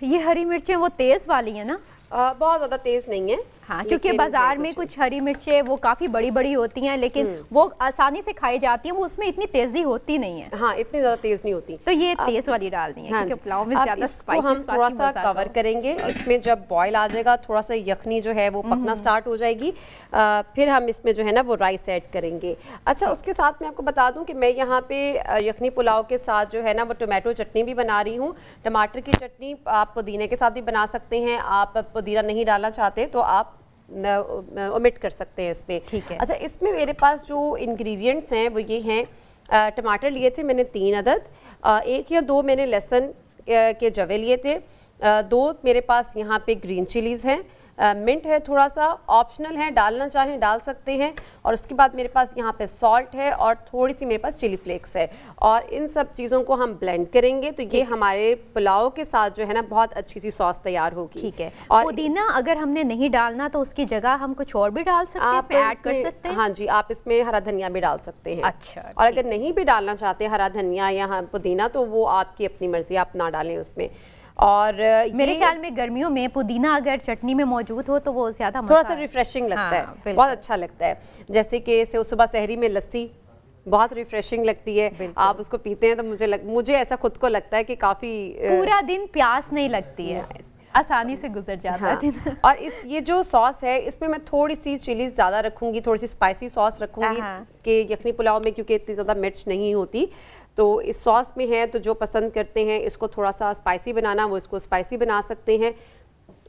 ये हरी मिर्चें वो तेज़ वाली है ना? बहुत ज़्यादा तेज़ नहीं है। हाँ, क्योंकि बाजार में कुछ हरी मिर्चें वो काफ़ी बड़ी बड़ी होती हैं, लेकिन वो आसानी से खाई जाती हैं, वो उसमें इतनी तेज़ी होती नहीं है। हाँ, इतनी ज़्यादा तेज़ नहीं होती। तो ये तेज़ वाली डालनी है। हाँ, क्योंकि पुलाव में ज़्यादा स्पाइसी हम थोड़ा सा कवर करेंगे। इसमें जब बॉयल आ जाएगा थोड़ा सा यखनी जो है वो पकना स्टार्ट हो जाएगी। फिर हम इसमें जो है ना वो राइस ऐड करेंगे। अच्छा, उसके साथ मैं आपको बता दूं कि मैं यहाँ पे यखनी पुलाव के साथ जो है ना वो टोमेटो चटनी भी बना रही हूँ। टमाटर की चटनी आप पुदीने के साथ भी बना सकते हैं। आप पुदीना नहीं डालना चाहते तो आप ओमिट कर सकते हैं इसमें। ठीक है। अच्छा, इसमें मेरे पास जो इंग्रेडिएंट्स हैं वो ये हैं, टमाटर लिए थे मैंने 3 अदद, 1 या 2 मैंने लहसुन के जवे लिए थे, 2 मेरे पास यहाँ पे ग्रीन चिलीज़ हैं, मिंट है, थोड़ा सा ऑप्शनल है, डालना चाहें डाल सकते हैं। और उसके बाद मेरे पास यहाँ पे सॉल्ट है और थोड़ी सी मेरे पास चिली फ्लेक्स है। और इन सब चीज़ों को हम ब्लेंड करेंगे तो ये हमारे पुलाव के साथ जो है ना बहुत अच्छी सी सॉस तैयार होगी। ठीक है। और पुदीना अगर हमने नहीं डालना तो उसकी जगह हम कुछ और भी डाल सकते हैं, आप इसमें ऐड कर सकते हैं? हाँ जी, आप इसमें हरा धनिया भी डाल सकते हैं। अच्छा, और अगर नहीं भी डालना चाहते हरा धनिया या पुदीना तो वो आपकी अपनी मर्जी, आप ना डालें उसमें। और मेरे ख्याल में गर्मियों में पुदीना अगर चटनी में मौजूद हो तो वो ज़्यादा थोड़ा सा रिफ्रेशिंग लगता हाँ, है, बहुत अच्छा लगता है। जैसे कि सुबह सहरी में लस्सी बहुत रिफ्रेशिंग लगती है, आप उसको पीते हैं तो मुझे ऐसा खुद को लगता है कि काफ़ी पूरा दिन प्यास नहीं लगती है, आसानी से गुजर जाता है दिन। और ये जो सॉस है इसमें मैं थोड़ी सी चिली ज़्यादा रखूँगी, थोड़ी सी स्पाइसी सॉस रखूँगी कि यखनी पुलाव में क्योंकि इतनी ज़्यादा मिर्च नहीं होती तो इस सॉस में है। तो जो पसंद करते हैं इसको थोड़ा सा स्पाइसी बनाना वो इसको स्पाइसी बना सकते हैं।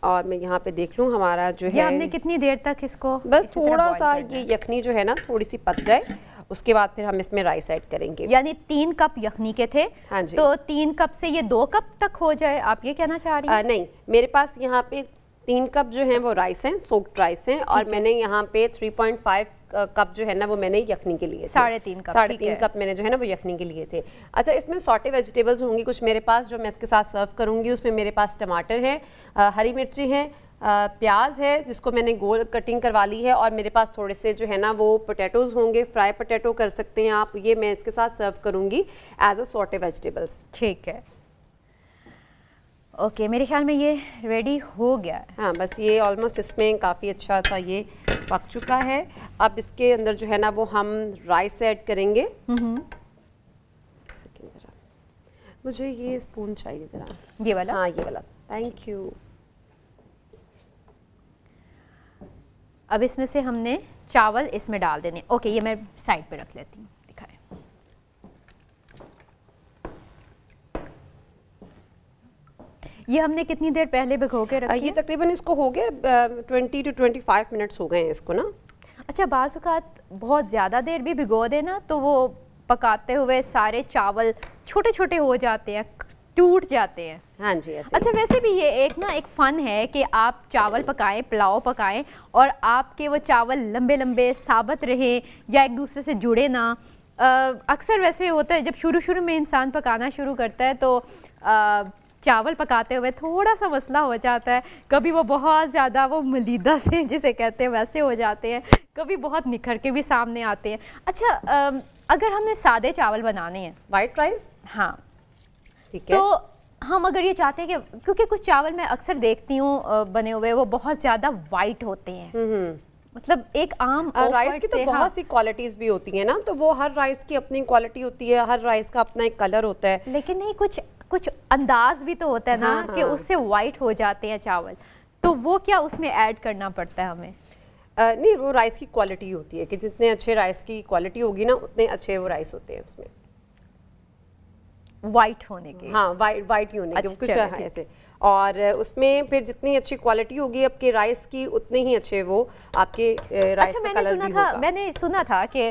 और मैं यहाँ पे देख लूँ हमारा जो है, हमने कितनी देर तक इसको बस थोड़ा सा ये यखनी जो है ना थोड़ी सी पक जाए, उसके बाद फिर हम इसमें राइस ऐड करेंगे। यानी 3 कप यखनी के थे। हाँ जी। तो 3 कप से ये 2 कप तक हो जाए, आप ये कहना चाह रही हैं? नहीं, मेरे पास यहाँ पे 3 कप जो हैं वो राइस हैं, सोक्ड राइस हैं। और मैंने यहाँ पे 3.5 कप जो है ना वो मैंने यखनी के लिए 3.5 कप। 3.5 कप मैंने जो है ना वो यखनी के लिए थे। अच्छा, इसमें सॉटे वेजिटेबल्स होंगी कुछ मेरे पास जो मैं इसके साथ सर्व करूँगी। उसमें मेरे पास टमाटर है, हरी मिर्ची हैं, प्याज है जिसको मैंने गोल कटिंग करवा ली है, और मेरे पास थोड़े से जो है ना वो पोटैटोज़ होंगे, फ्राई पोटैटो कर सकते हैं आप। ये मैं इसके साथ सर्व करूँगी एज अ सॉटे वेजिटेबल्स। ठीक है, ओके, मेरे ख्याल में ये रेडी हो गया है। हाँ, बस ये ऑलमोस्ट इसमें काफ़ी अच्छा सा ये पक चुका है। अब इसके अंदर जो है ना वो हम राइस ऐड करेंगे। ज़रा मुझे ये स्पून चाहिए ज़रा, ये वाला? हाँ, ये वाला, थैंक यू। अब इसमें से हमने चावल इसमें डाल देने। ओके, ये मैं साइड पे रख लेती हूँ, दिखाएं। ये हमने कितनी देर पहले भिगो के रखा? ये तकरीबन इसको हो गया 20 to 25 मिनट्स हो गए हैं इसको ना। अच्छा, बाज़ औक़ात बहुत ज़्यादा देर भी भिगो देना तो वो पकाते हुए सारे चावल छोटे छोटे हो जाते हैं, टूट जाते हैं। हाँ जी ऐसे। अच्छा वैसे भी ये एक ना एक फ़न है कि आप चावल पकाएं, पुलाव पकाएं और आपके वो चावल लंबे लंबे साबित रहें या एक दूसरे से जुड़े ना। अक्सर वैसे होता है जब शुरू में इंसान पकाना शुरू करता है तो चावल पकाते हुए थोड़ा सा मसला हो जाता है, कभी वो बहुत ज़्यादा वो मलीदा से जिसे कहते हैं वैसे हो जाते हैं, कभी बहुत निखर के भी सामने आते हैं। अच्छा अगर हमने सादे चावल बनाने हैं, वाइट राइस, हाँ ठीक है, तो हम अगर ये चाहते हैं कि क्योंकि कुछ चावल मैं अक्सर देखती हूँ बने हुए वो बहुत ज़्यादा वाइट होते हैं, मतलब एक आम राइस की तो बहुत सी क्वालिटीज भी होती है ना, तो वो हर राइस की अपनी क्वालिटी होती है, हर राइस का अपना एक कलर होता है, लेकिन नहीं कुछ अंदाज भी तो होता है ना। हाँ, कि उससे वाइट हो जाते हैं चावल, तो वो क्या उसमें ऐड करना पड़ता है हमें? नहीं, वो राइस की क्वालिटी होती है कि जितने अच्छे राइस की क्वालिटी होगी ना उतने अच्छे वो राइस होते हैं उसमें वाइट होने के। हाँ वाइट ही होने के कुछ ऐसे, और उसमें फिर जितनी अच्छी क्वालिटी होगी आपके राइस की उतने ही अच्छे वो आपके राइस का कलर भी होगा। मैंने सुना था कि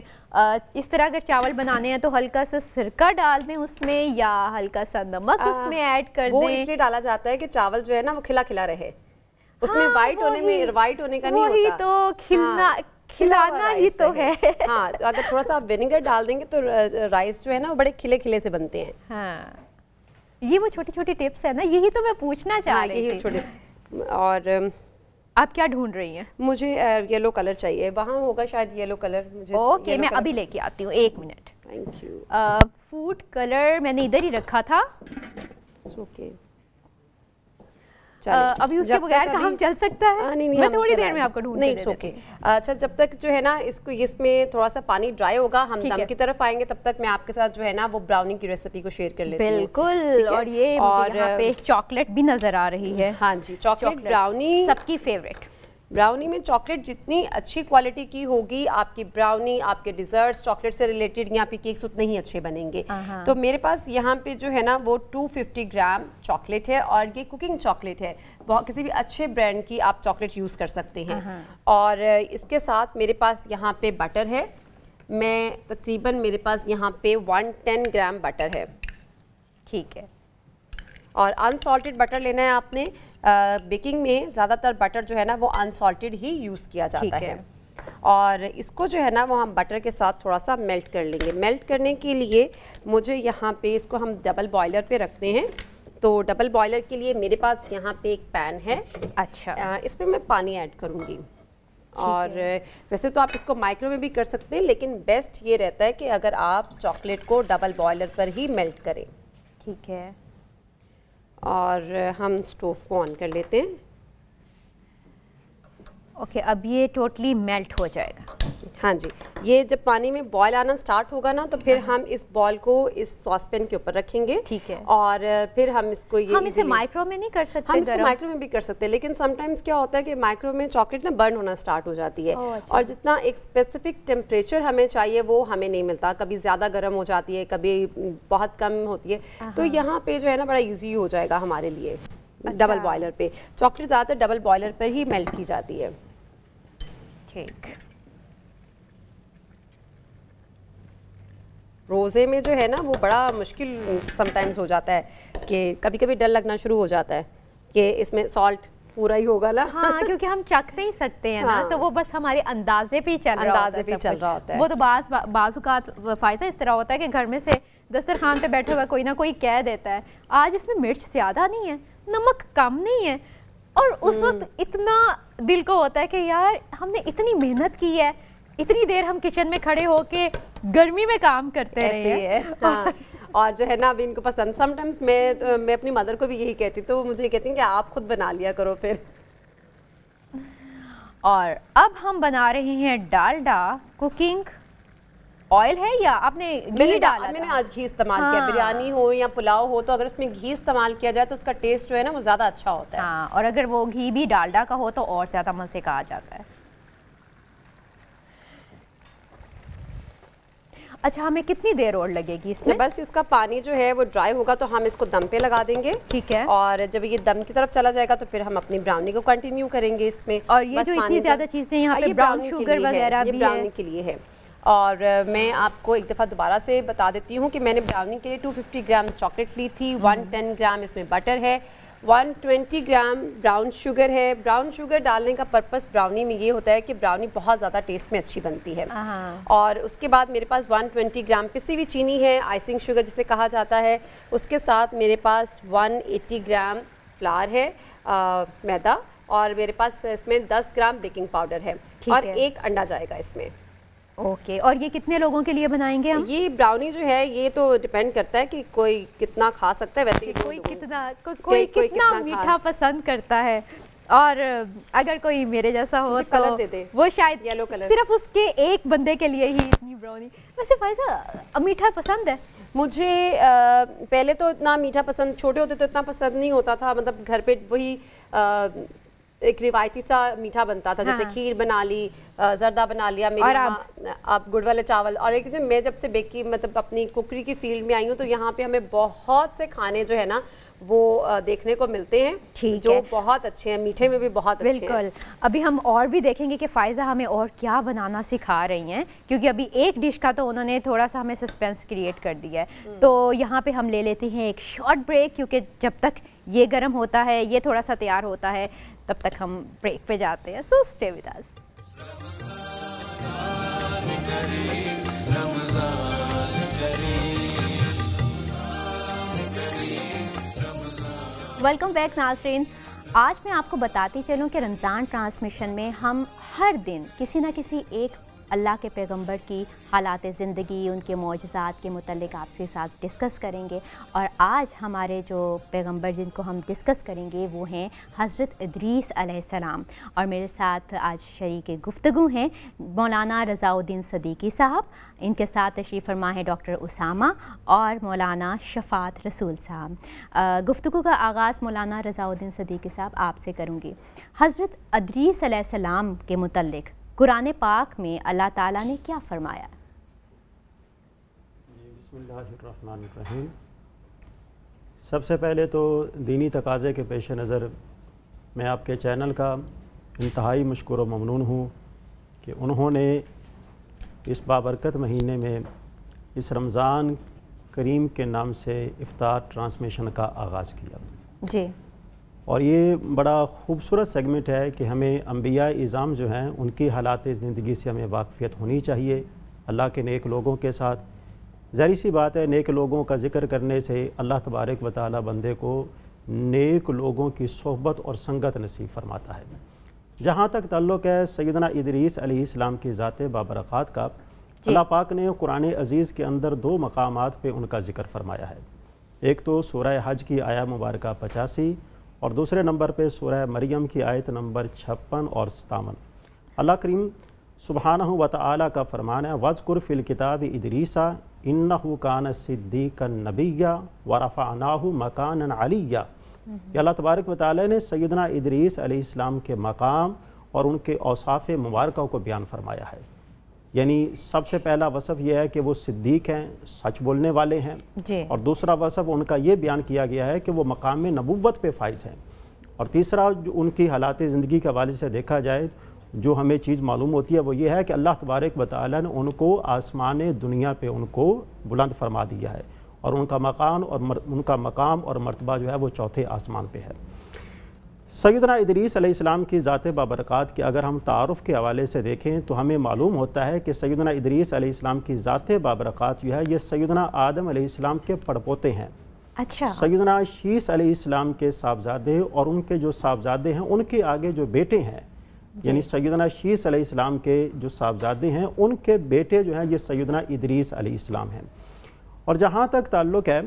इस तरह अगर चावल बनाने हैं तो हल्का सा सिरका डाल दें उसमें या हल्का सा नमक उसमें ऐड कर दें। वो इसलिए डाला जाता है कि चावल जो है ना वो खिला खिला रहे, उसमें वाइट होने का नहीं होता, तो खिलाना ही तो है। हाँ, अगर थोड़ा सा विनेगर डाल देंगे तो राइस जो है ना वो बड़े खिले खिले से बनते हैं। हाँ, ये वो छोटी छोटी टिप्स है ना, यही तो मैं पूछना चाह रही थी। छोटे। और आप क्या ढूंढ रही हैं? मुझे येलो कलर चाहिए, वहाँ होगा शायद येलो कलर मुझे। ओके, मैं अभी लेके आती हूँ, 1 minute. Thank you. Food colour मैंने इधर ही रखा था। ओके, अभी उसके बगैर काम चल सकता है? नहीं, मैं थोड़ी देर में आपको ढूंढ के दे देती हूं। अच्छा, जब तक जो है ना इसमें थोड़ा सा पानी ड्राई होगा, हम दम की तरफ आएंगे, तब तक मैं आपके साथ जो है ना वो ब्राउनी की रेसिपी को शेयर कर लेती हूँ। बिल्कुल, और ये मुझे यहाँ पे चॉकलेट भी नजर आ रही है। हाँ जी, चॉकलेट ब्राउनी सबकी फेवरेट। ब्राउनी में चॉकलेट जितनी अच्छी क्वालिटी की होगी, आपकी ब्राउनी, आपके डिजर्ट्स चॉकलेट से रिलेटेड या आपके केक्स उतने ही अच्छे बनेंगे। तो मेरे पास यहाँ पे जो है ना वो 250 ग्राम चॉकलेट है, और ये कुकिंग चॉकलेट है, बहुत किसी भी अच्छे ब्रांड की आप चॉकलेट यूज़ कर सकते हैं। और इसके साथ मेरे पास यहाँ पे बटर है, मैं तकरीबन मेरे पास यहाँ पे 110 ग्राम बटर है। ठीक है, और अनसॉल्टेड बटर लेना है आपने। बेकिंग में ज़्यादातर बटर जो है ना वो अनसॉल्टेड ही यूज़ किया जाता है। और इसको जो है ना वो हम बटर के साथ थोड़ा सा मेल्ट कर लेंगे। मेल्ट करने के लिए मुझे यहाँ पे इसको हम डबल बॉयलर पे रखते हैं, तो डबल बॉयलर के लिए मेरे पास यहाँ पे एक पैन है। अच्छा, इसमें मैं पानी ऐड करूँगी, और वैसे तो आप इसको माइक्रो में भी कर सकते हैं, लेकिन बेस्ट ये रहता है कि अगर आप चॉकलेट को डबल बॉयलर पर ही मेल्ट करें। ठीक है, और हम स्टोव को ऑन कर लेते हैं। ओके, अब ये टोटली मेल्ट हो जाएगा। हाँ जी, ये जब पानी में बॉयल आना स्टार्ट होगा ना तो फिर हम इस बॉल को इस सॉसपैन के ऊपर रखेंगे। ठीक है, और फिर हम इसको हम इसे माइक्रो में नहीं कर सकते? हम इसको माइक्रो में भी कर सकते हैं, लेकिन समटाइम्स क्या होता है कि माइक्रो में चॉकलेट ना बर्न होना स्टार्ट हो जाती है। अच्छा। और जितना एक स्पेसिफिक टेम्परेचर हमें चाहिए वो हमें नहीं मिलता, कभी ज़्यादा गर्म हो जाती है, कभी बहुत कम होती है। तो यहाँ पे जो है ना बड़ा ईजी हो जाएगा हमारे लिए। डबल बॉयलर पे चॉकलेट ज़्यादातर डबल बॉयलर पर ही मेल्ट की जाती है। ठीक, रोज़े में जो है ना वो बड़ा मुश्किल समटाइम्स हो जाता है कि कभी कभी डर लगना शुरू हो जाता है कि इसमें सॉल्ट पूरा ही होगा ना। हाँ, क्योंकि हम चख नहीं सकते हैं हाँ। ना, तो वो बस हमारे अंदाजे पे ही चल रहा होता है। वो तो बाज़-औक़ात फ़ायदा इस तरह होता है कि घर में से दस्तरखान पे बैठा हुआ कोई ना कोई कह देता है आज इसमें मिर्च ज़्यादा नहीं है, नमक कम नहीं है, और उस वक्त इतना दिल को होता है कि यार हमने इतनी मेहनत की है, इतनी देर हम किचन में खड़े होके गर्मी में काम करते रहे हैं। हाँ। और जो है ना अभी इनको पसंद, समटाइम्स मैं अपनी मदर को भी यही कहती, तो वो मुझे कहती हैं कि आप खुद बना लिया करो फिर। और अब हम बना रहे हैं डालडा कुकिंग ऑयल है या आपने घी डाला? मैंने आज घी इस्तेमाल किया। बिरयानी हो या पुलाव हो तो अगर उसमें घी इस्तेमाल किया जाए तो उसका टेस्ट जो है ना वो ज़्यादा अच्छा होता है। हाँ, और अगर वो घी भी डालडा का हो तो और ज़्यादा मज़े का आ जाता है। अच्छा, हमें कितनी देर और लगेगी इसमें? बस इसका पानी जो है वो ड्राई होगा तो हम इसको दम पे लगा देंगे। ठीक है, और जब ये दम की तरफ चला जाएगा तो फिर हम अपनी ब्राउनी को कंटिन्यू करेंगे इसमें। और ये जो इतनी ज़्यादा चीज़ें यहाँ पे ब्राउन शुगर वगैरह भी है, ब्राउनी के लिए है। और मैं आपको एक दफ़ा दोबारा से बता देती हूँ कि मैंने ब्राउनी के लिए 250 ग्राम चॉकलेट ली थी, 110 ग्राम इसमें बटर है, 120 ग्राम ब्राउन शुगर है। ब्राउन शुगर डालने का पर्पस ब्राउनी में ये होता है कि ब्राउनी बहुत ज़्यादा टेस्ट में अच्छी बनती है। और उसके बाद मेरे पास 120 ग्राम पिसी हुई चीनी है, आइसिंग शुगर जिसे कहा जाता है। उसके साथ मेरे पास 180 ग्राम फ्लावर है, मैदा, और मेरे पास इसमें 10 ग्राम बेकिंग पाउडर है और एक अंडा जाएगा इसमें। ओके, और ये कितने लोगों के लिए बनाएंगे हम? ये ब्राउनी जो है ये तो डिपेंड करता है कि कोई कितना खा सकता है। वैसे कोई कितना मीठा पसंद करता है, और अगर कोई मेरे जैसा हो तो कलर दे दे, वो शायद येलो कलर, सिर्फ उसके एक बंदे के लिए ही इतनी ब्राउनी। वैसे फायजा मीठा पसंद है? मुझे पहले तो इतना मीठा पसंद, छोटे होते तो इतना पसंद नहीं होता था, मतलब घर पे वही एक रिवायती सा मीठा बनता था। जैसे खीर बना ली, जर्दा बना लिया, मेरे आप गुड़ वाले चावल। और लेकिन मैं जब से बेकी मतलब अपनी कुकरी की फील्ड में आई हूँ तो यहाँ पे हमें बहुत से खाने जो है ना वो देखने को मिलते हैं जो बहुत अच्छे हैं, मीठे में भी बहुत अच्छे हैं। बिल्कुल, अभी हम और भी देखेंगे कि फ़ायज़ा हमें और क्या बनाना सिखा रही हैं, क्योंकि अभी एक डिश का तो उन्होंने थोड़ा सा हमें सस्पेंस क्रिएट कर दिया है। तो यहाँ पे हम ले लेते हैं एक शॉर्ट ब्रेक, क्योंकि जब तक ये गर्म होता है, ये थोड़ा सा तैयार होता है, तब तक हम ब्रेक पे जाते हैं। So stay with us. Welcome back नाज़रीन। आज मैं आपको बताती चलूँ कि रमज़ान ट्रांसमिशन में हम हर दिन किसी न किसी एक अल्लाह के पैगंबर की हालात ज़िंदगी, उनके मौजज़ात के मुतल्लिक़ आपके साथ डिस्कस करेंगे। और आज हमारे जो पैगंबर जिनको हम डिस्कस करेंगे वो हैं हज़रत इदरीस अलैहिस्सलाम। और मेरे साथ आज शरीक गुफ्तगू हैं मौलाना रज़ाउद्दीन सदीकी साहब, इनके साथ तशरीफ़ फरमा है डॉक्टर उसामा और मौलाना शफ़ात रसूल साहब। गुफ्तगू का आगाज़ मौलाना रज़ाउद्दीन सदीकी साहब आपसे करूँगी। हज़रत इदरीस अलैहिस्सलाम के मुतल्लिक़ कुरान पाक में अल्लाह ताला ने क्या फरमाया? बिस्मिल्लाहिर्रहमानिर्रहीम। सबसे पहले तो दीनी तकाज़े के पेश नज़र मैं आपके चैनल का इंतहाई मशकूर व ममनून हूँ कि उन्होंने इस बाबरकत महीने में इस रमज़ान करीम के नाम से इफ्तार ट्रांसमिशन का आगाज़ किया जी। और ये बड़ा ख़ूबसूरत सेगमेंट है कि हमें अंबिया इज़ाम जो हैं उनकी हालात ज़िंदगी से हमें वाक़फ़ियत होनी चाहिए, अल्लाह के नेक लोगों के साथ। ज़ाहिर सी बात है, नेक लोगों का ज़िक्र करने से अल्लाह तबारक व तआला बंदे को नेक लोगों की सोहबत और संगत नसीब फरमाता है। जहाँ तक ताल्लुक़ है सैयदना इदरीस अलैहिस्सलाम की ज़ात बाबरक़ात का, अल्लाह पाक ने कुरान अज़ीज़ के अंदर 2 मकामात पे उनका ज़िक्र फरमाया है। एक तो सूरह हज की आया मुबारक 85 और दूसरे नंबर पे सूरह मरियम की आयत नंबर 56 और 57। अल्लाह करीम सुब्हानहु व तआला का फरमान है, वज़कुर फ़िल किताब इदरीसा इन्नहु कान सिद्दीक़न नबिय्या व रफ़अनाहु मकानन अलिय्या। अल्लाह तबारक व तआला ने सैयदना इदरीस अलैहिस्सलाम के मकाम और उनके औसाफ़ मुबारका को बयान फरमाया है। यानी सबसे पहला वसफ़ यह है कि वो सिद्दीक़ हैं, सच बोलने वाले हैं, और दूसरा वसफ़ उनका ये बयान किया गया है कि वो मकाम नबुव्वत पे फ़ाइज़ हैं। और तीसरा जो उनकी हालात ज़िंदगी के हवाले से देखा जाए जो हमें चीज़ मालूम होती है वो ये है कि अल्लाह तबारक व तआला ने उनको आसमान दुनिया पे उनको बुलंद फरमा दिया है और उनका मकाम और मर्तबा जो है वो चौथे आसमान पे है। सैयदना इदरीस अलैहिस्सलाम की ज़ात बाबरक़ात के अगर हम तारुफ़ के हवाले से देखें तो हमें मालूम होता है कि सैयदना इदरीस अलैहिस्सलाम की ज़ात बाबरक़ात जो है ये सैयदना आदम अलैहिस्सलाम के पड़पोते हैं। अच्छा। सैयदना शीस अलैहिस्सलाम के साहबजादे और उनके जो साहबजादे हैं उनके आगे जो बेटे हैं, यानी सैयदना शीस अलैहिस्सलाम के जो साहबजादे हैं उनके बेटे जो हैं ये सैयदना इदरीस अलैहिस्सलाम हैं। और जहाँ तक ताल्लुक़ है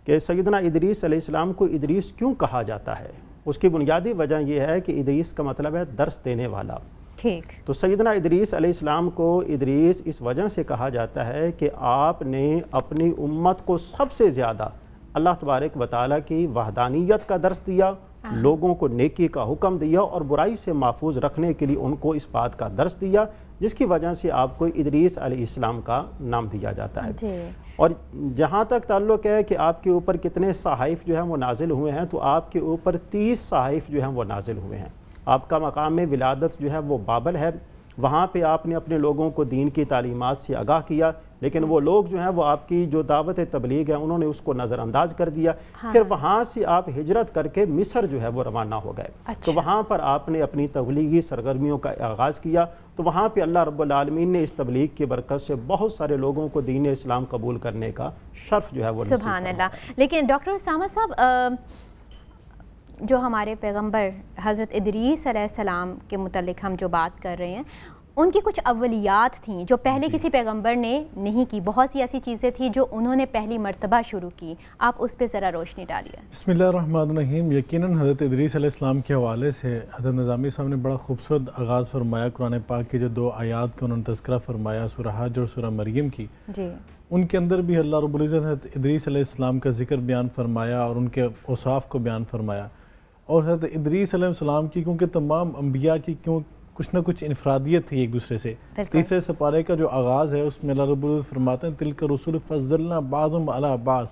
कि सैयदना इदरीस अलैहिस्सलाम को इदरीस क्यों कहा जाता है, उसकी बुनियादी वजह यह है कि इदरीस का मतलब है दर्स देने वाला। ठीक। तो सैयदना इदरीस अलैहिस्सलाम को इदरीस इस वजह से कहा जाता है कि आपने अपनी उम्मत को सबसे ज़्यादा अल्लाह तबारक व तआला की वहदानियत का दर्स दिया, लोगों को नेकी का हुक्म दिया और बुराई से महफूज रखने के लिए उनको इस बात का दर्स दिया, जिसकी वजह से आपको इदरीस अलैहिस्सलाम का नाम दिया जाता है। और जहाँ तक ताल्लुक़ है कि आपके ऊपर कितने सहाइफ़ जो हैं वो नाजिल हुए हैं, तो आपके ऊपर 30 सहाइफ़ जो हैं वो नाजिल हुए हैं। आपका मकाम विलादत जो है वो बाबल है, वहाँ पे आपने अपने लोगों को दीन की तालीमात से आगाह किया, लेकिन वो लोग जो हैं वो आपकी जो दावत तबलीग है उन्होंने उसको नज़रअंदाज कर दिया। हाँ। फिर वहाँ से आप हिजरत करके मिस्र जो है वो रवाना हो गए। अच्छा। तो वहाँ पर आपने अपनी तबलीगी सरगर्मियों का आगाज़ किया। तो वहाँ पे अल्लाह रब्बुल आलमीन ने इस तबलीग की बरकत से बहुत सारे लोगों को दीन इस्लाम कबूल करने का शर्फ जो है वो नसीब सुभान अल्लाह। लेकिन डॉक्टर उसामा साहब, जो हमारे पैगंबर हज़रत इदरीस अलैहिस्सलाम के मुतल्लिक हम जो बात कर रहे हैं, उनकी कुछ अव्वलियात थी जो पहले किसी पैगंबर ने नहीं की। बहुत सी ऐसी चीज़ें थी जो उन्होंने पहली मर्तबा शुरू की। आप उस पर ज़रा रोशनी डालिए। बिस्मिल्लाहिर्रहमानिर्रहीम। यकीनन हज़रत इदरीस अलैहिस्सलाम के हवाले से हज़रत निज़ामी साहब ने बड़ा खूबसूरत आगाज़ फरमाया। कुरान पाक की जो 2 आयात का उन्होंने तज़किरा फरमाया, सूरह हज और सूरह मरियम की, जी, उनके अंदर भी अल्लाह रब्बुल इज़्ज़त हज़रत इदरीस अलैहिस्सलाम का ज़िक्र बयान फरमाया और उनके औसाफ़ को बयान फरमाया। और हज़रत इदरीस अलैहिस्सलाम की क्योंकि तमाम अम्बिया की कुछ ना कुछ इनफरादियत थी एक दूसरे से। तीसरे सपारे का जो आगाज़ है उसमें अल्लाह रब्बुल इज़्ज़त फरमाते हैं, तिलका रसूल फज़्ज़लना बाज़ुहुम अला बाज़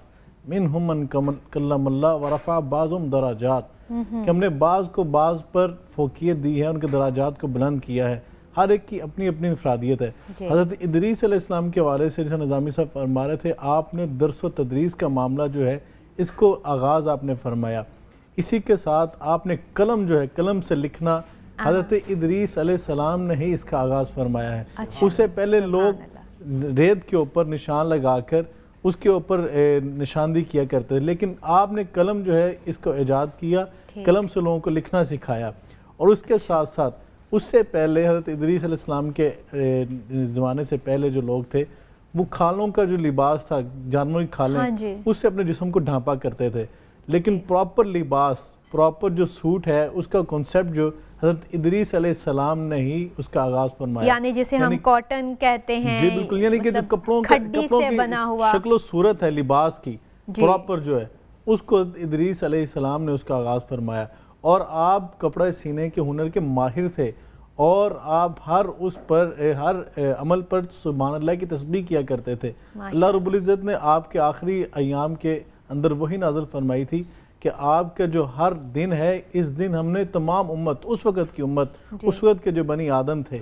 मिनहुम मन कल्लमल्लाह व रफ़अ बाज़ुहुम दराजात, कि हमने बाज़ को बाज़ पर फ़ौक़ियत दी है, उनके दराजात को बुलंद किया है। हर एक की अपनी अपनी इनफरादियत है। हज़रत इदरीस अलैहिस्सलाम के हवाले से जैसे निज़ामी साहब फरमा रहे थे, आपने दर्स व तदरीस का मामला जो है इसको आगाज़ आपने फरमाया। इसी के साथ आपने कलम जो है, कलम से लिखना, हज़रत इदरीस अलैहिस्सलाम ने ही इसका आगाज़ फरमाया है। अच्छा। उससे पहले लोग रेत के ऊपर निशान लगाकर उसके ऊपर निशानदी किया करते थे, लेकिन आपने कलम जो है इसको ईजाद किया, कलम से लोगों को लिखना सिखाया। और उसके साथ साथ उससे पहले हज़रत इदरीस अलैहिस्सलाम के ज़माने से पहले जो लोग थे वो खालों का जो लिबास था, जानवरों की खालें, हाँ, उससे अपने जिस्म को ढांपा करते थे। लेकिन प्रॉपर लिबास, प्रॉपर जो सूट है उसका कॉन्सेप्ट जो हज़रत इदरीस अलैहिस्सलाम ने ही उसका आगाज़ फरमाया, यानी जिसे हम कॉटन कहते हैं। जी बिल्कुल, यानी कि मतलब कपड़ों की बना हुआ शक्ल सूरत है लिबास की, प्रॉपर जो है उसको इदरीस अलैहिस्सलाम ने उसका आगाज़ फरमाया। और आप कपड़े सीने के हुनर के माहिर थे और आप हर उस पर हर अमल पर सुभान अल्लाह की तस्बीह किया करते थे। अल्लाह रब्बुल इज़्ज़त ने आपके आखिरी अय्याम के अंदर वही नाज़िल फरमाई थी कि आपका जो हर दिन है, इस दिन हमने तमाम उम्मत, उस वक़्त की उम्मत, उस वक़्त के जो बनी आदम थे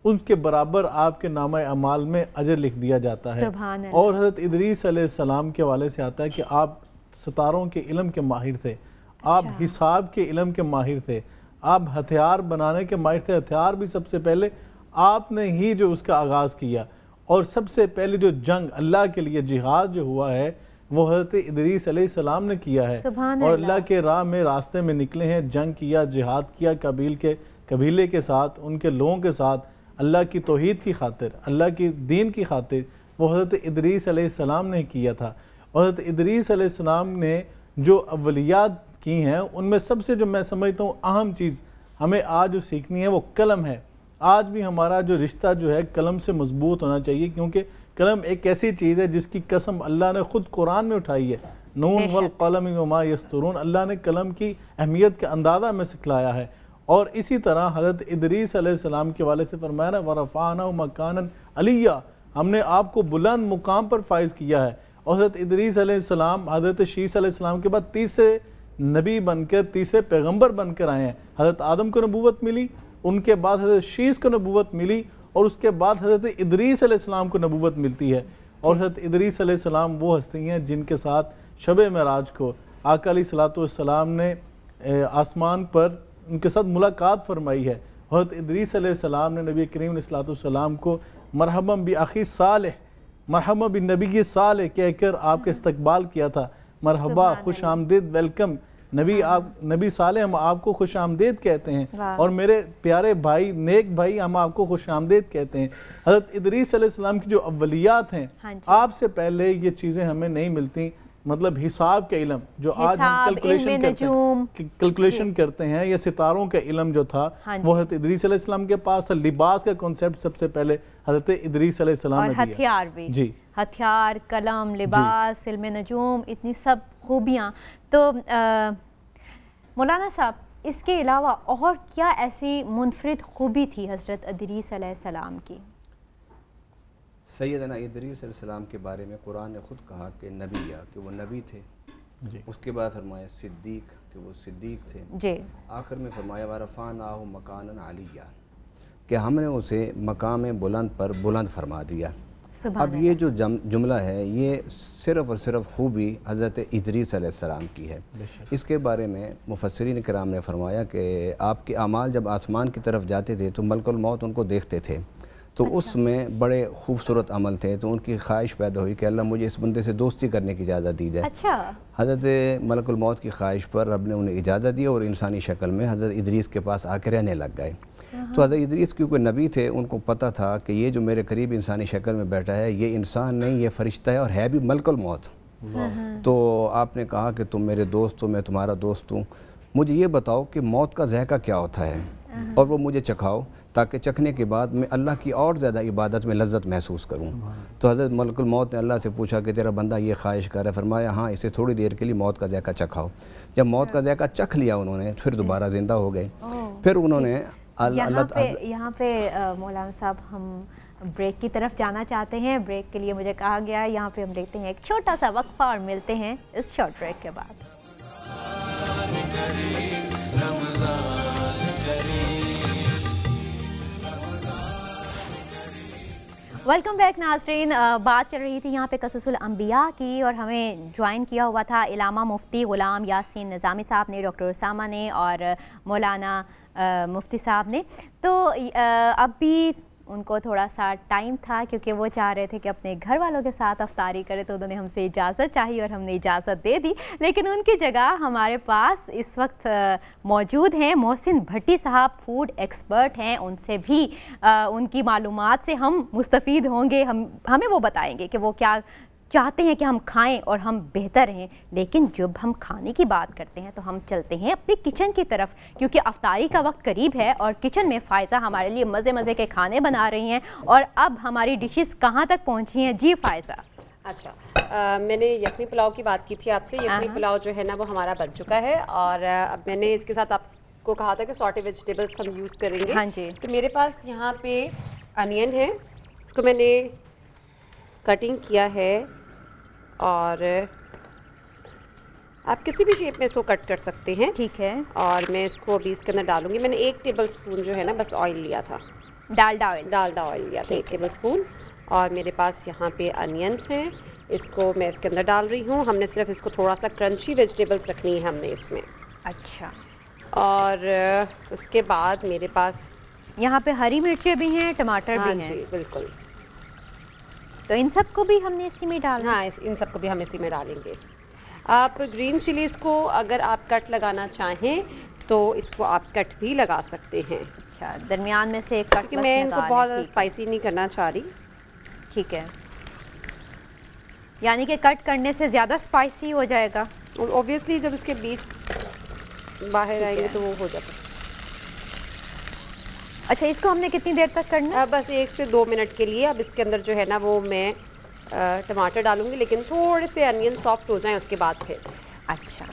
उनके बराबर आपके नामा अमाल में अजर लिख दिया जाता है। और हज़रत इदरीस अलैहिस्सलाम के हवाले से आता है कि आप सितारों के इल्म के माहिर थे, आप हिसाब के इल्म के माहिर थे, आप हथियार बनाने के माहिर थे। हथियार भी सबसे पहले आपने ही जो उसका आगाज़ किया। और सबसे पहले जो जंग अल्लाह के लिए जिहाद जो हुआ है वो हज़रत इदरीस अलैहिस्सलाम ने किया है। और अल्लाह के राह में रास्ते में निकले हैं, जंग किया, जिहाद किया, कबीले के साथ, उनके लोगों के साथ, अल्लाह की तौहीद की खातिर, अल्लाह की दीन की खातिर वो हज़रत इदरीस अलैहिस्सलाम ने किया था। और हज़रत इदरीस अलैहिस्सलाम ने जो अव्वलियात की हैं उनमें सबसे जो मैं समझता हूँ अहम चीज़ हमें आज जो सीखनी है वो कलम है। आज भी हमारा जो रिश्ता जो है कलम से मजबूत होना चाहिए, क्योंकि कलम एक ऐसी चीज़ है जिसकी कसम अल्लाह ने ख़ुद कुरान में उठाई है, नून वल क़लम वमा यस्तरून। अल्लाह ने कलम की अहमियत का अंदाज़ा हमें सिखलाया है। और इसी तरह हज़रत इदरीस अलैहिस्सलाम के वाले से फरमाया ना, वरफ़अना मकानन अलिया, हमने आपको बुलंद मुकाम पर फाइज किया है। और हज़रत इदरीस अलैहिस्सलाम हज़रत शीस अलैहिस्सलाम के बाद तीसरे नबी बनकर, तीसरे पैगंबर बनकर आए हैं। हज़रत आदम को नबूवत मिली, उनके बाद हज़रत शीस को नबूवत मिली और उसके बाद हज़रत इदरीस अलैहिस्सलाम को नबूवत मिलती है। और हज़रत इदरीस अलैहिस्सलाम वो हस्ती हैं जिनके साथ शब मेराज को आका अलैहिस्सलाम ने आसमान पर उनके साथ मुलाकात फरमाई है। हज़रत इदरीस अलैहिस्सलाम ने नबी करीम अलैहिस्सलाम को मरहबम बि अखी सालेह, मरहबा बिन नबी सालेह कहकर आपके इस्तकबाल किया था। मरहबा, खुश आमदीद, वेलकम नबी, आप नबी साले, हम आपको खुश आमदीद कहते हैं। और मेरे प्यारे भाई, नेक भाई, हम आपको खुश आमदीद कहते हैं। हज़रत इदरीस अलैहिस्सलाम की जो अव्वलियात हैं, आपसे पहले ये चीज़ें हमें नहीं मिलती। मतलब हिसाब का इल्म जो आज हम कैलकुलेशन करते हैं, या सितारों का इल्म जो था वो हज़रत इदरीस अलैहिस्सलाम के पास था। लिबास का कॉन्सेप्ट सबसे पहले हज़रत इदरीस अलैहिस्सलाम ने दिया। हथियार भी, जी, हथियार, कलम, लिबास, इल्म नजूम, इतनी सब खूबियाँ। तो मौलाना साहब, इसके अलावा और क्या ऐसी मुनफरिद खूबी थी हज़रत इदरीस अलैहिस्सलाम की? सैयदना इदरीस अलैहिस्सलाम के बारे में कुरान ने ख़ुद कहा कि नबी, कि वो नबी थे जी। उसके बाद फरमाया सिद्दीक, कि वो सिद्दीक थे जी। आखिर में फरमाया वरफ़अनाहु मकानन अलिया, कि हमने उसे मकाम बुलंद पर बुलंद फरमा दिया। अब ये जो जुमला है ये सिर्फ़ और सिर्फ खूबी हज़रत इदरीस अलैहिस्सलाम की है। इसके बारे में मुफस्सिरीन किराम ने फरमाया कि आपके अमाल जब आसमान की तरफ जाते थे तो मलकुल मौत उनको देखते थे, तो उसमें बड़े खूबसूरत अमल थे, तो उनकी ख्वाहिश पैदा हुई कि अल्लाह मुझे इस बंदे से दोस्ती करने की इजाज़त दी जाए। हज़रत मलकुल मौत की ख्वाहिश पर रब ने उन्हें इजाज़त दी और इंसानी शक्ल में हज़रत इदरीस के पास आकर रहने लग गए। तो हज़रत इदरीस क्योंकि नबी थे, उनको पता था कि ये जो मेरे करीब इंसानी शक्ल में बैठा है ये इंसान नहीं, ये फ़रिश्ता है और है भी मलकुल मौत। तो आपने कहा कि तुम मेरे दोस्त हो, मैं तुम्हारा दोस्त हूँ, मुझे ये बताओ कि मौत का ज़ायका क्या होता है और वो मुझे चखाओ, ताकि चखने के बाद मैं अल्लाह की और ज़्यादा इबादत में लज्जत महसूस करूँ। तो हज़रत मलकुल मौत ने अल्लाह से पूछा कि तेरा बंदा ये ख्वाहिश कर है। फरमाया हाँ, इसे थोड़ी देर के लिए मौत का ज़ायका चखाओ। जब मौत का ज़ायका चख लिया उन्होंने, फिर दोबारा ज़िंदा हो गए। फिर उन्होंने यहाँ पे मौलाना साहब हम ब्रेक की तरफ जाना चाहते हैं। ब्रेक के लिए मुझे कहा गया है, यहाँ पे हम देखते हैं एक छोटा सा वक्फा और मिलते हैं इस शॉर्ट ब्रेक के बाद। वेलकम बैक नाज़रीन। बात चल रही थी यहाँ पे क़ससुल अंबिया की और हमें ज्वाइन किया हुआ था इलामा मुफ्ती ग़ुलाम यासीन निज़ामी साहब ने, डॉक्टर उसामा ने और मौलाना मुफ्ती साहब ने। तो अभी उनको थोड़ा सा टाइम था क्योंकि वो चाह रहे थे कि अपने घर वालों के साथ अफ्तारी करें, तो उन्होंने हमसे इजाज़त चाही और हमने इजाज़त दे दी। लेकिन उनकी जगह हमारे पास इस वक्त मौजूद हैं मोहसिन भट्टी साहब, फूड एक्सपर्ट हैं। उनसे भी उनकी मालूमात से हम मुस्तफ़ीद होंगे। हमें वो बताएंगे कि वो क्या चाहते हैं कि हम खाएं और हम बेहतर रहें। लेकिन जब हम खाने की बात करते हैं तो हम चलते हैं अपनी किचन की तरफ, क्योंकि अफ्तारी का वक्त करीब है और किचन में फ़ायज़ा हमारे लिए मज़े मज़े के खाने बना रही हैं। और अब हमारी डिशेस कहाँ तक पहुँची हैं? जी फ़ायज़ा। अच्छा, मैंने यखनी पुलाव की बात की थी आपसे। यखनी पुलाव जो है ना वो हमारा बन चुका है और अब मैंने इसके साथ आपको कहा था कि सॉर्टे वेजिटेबल्स हम यूज़ करेंगे। हाँ जी। तो मेरे पास यहाँ पे अनियन है, इसको मैंने कटिंग किया है और आप किसी भी शेप में इसको कट कर सकते हैं। ठीक है। और मैं इसको अभी इसके अंदर डालूंगी। मैंने 1 टेबल स्पून जो है ना बस ऑयल लिया था, डालडा ऑयल लिया था 1 टेबल स्पून। और मेरे पास यहाँ पे अनियंस हैं, इसको मैं इसके अंदर डाल रही हूँ। हमने सिर्फ इसको थोड़ा सा क्रंची वेजिटेबल्स रखनी है हमने इसमें। अच्छा। और उसके बाद मेरे पास यहाँ पे हरी मिर्चें भी हैं, टमाटर भी हैं। जी बिल्कुल। तो इन सबको भी हमने इसी में डालना? हाँ, इन सबको भी हम इसी में डालेंगे। आप ग्रीन चिलीज़ को अगर आप कट लगाना चाहें तो इसको आप कट भी लगा सकते हैं। अच्छा, दरमियान में से एक कट। क्योंकि मैं इनको बहुत ज़्यादा स्पाइसी नहीं करना चाह रही। ठीक है, यानी कि कट करने से ज़्यादा स्पाइसी हो जाएगा। ऑब्वियसली जब इसके बीच बाहर आएंगे तो वो हो जाता है। अच्छा, इसको हमने कितनी देर तक करना है? बस 1 से 2 मिनट के लिए। अब इसके अंदर जो है ना वो मैं टमाटर डालूंगी, लेकिन थोड़े से अनियन सॉफ्ट हो जाएं उसके बाद फिर। अच्छा,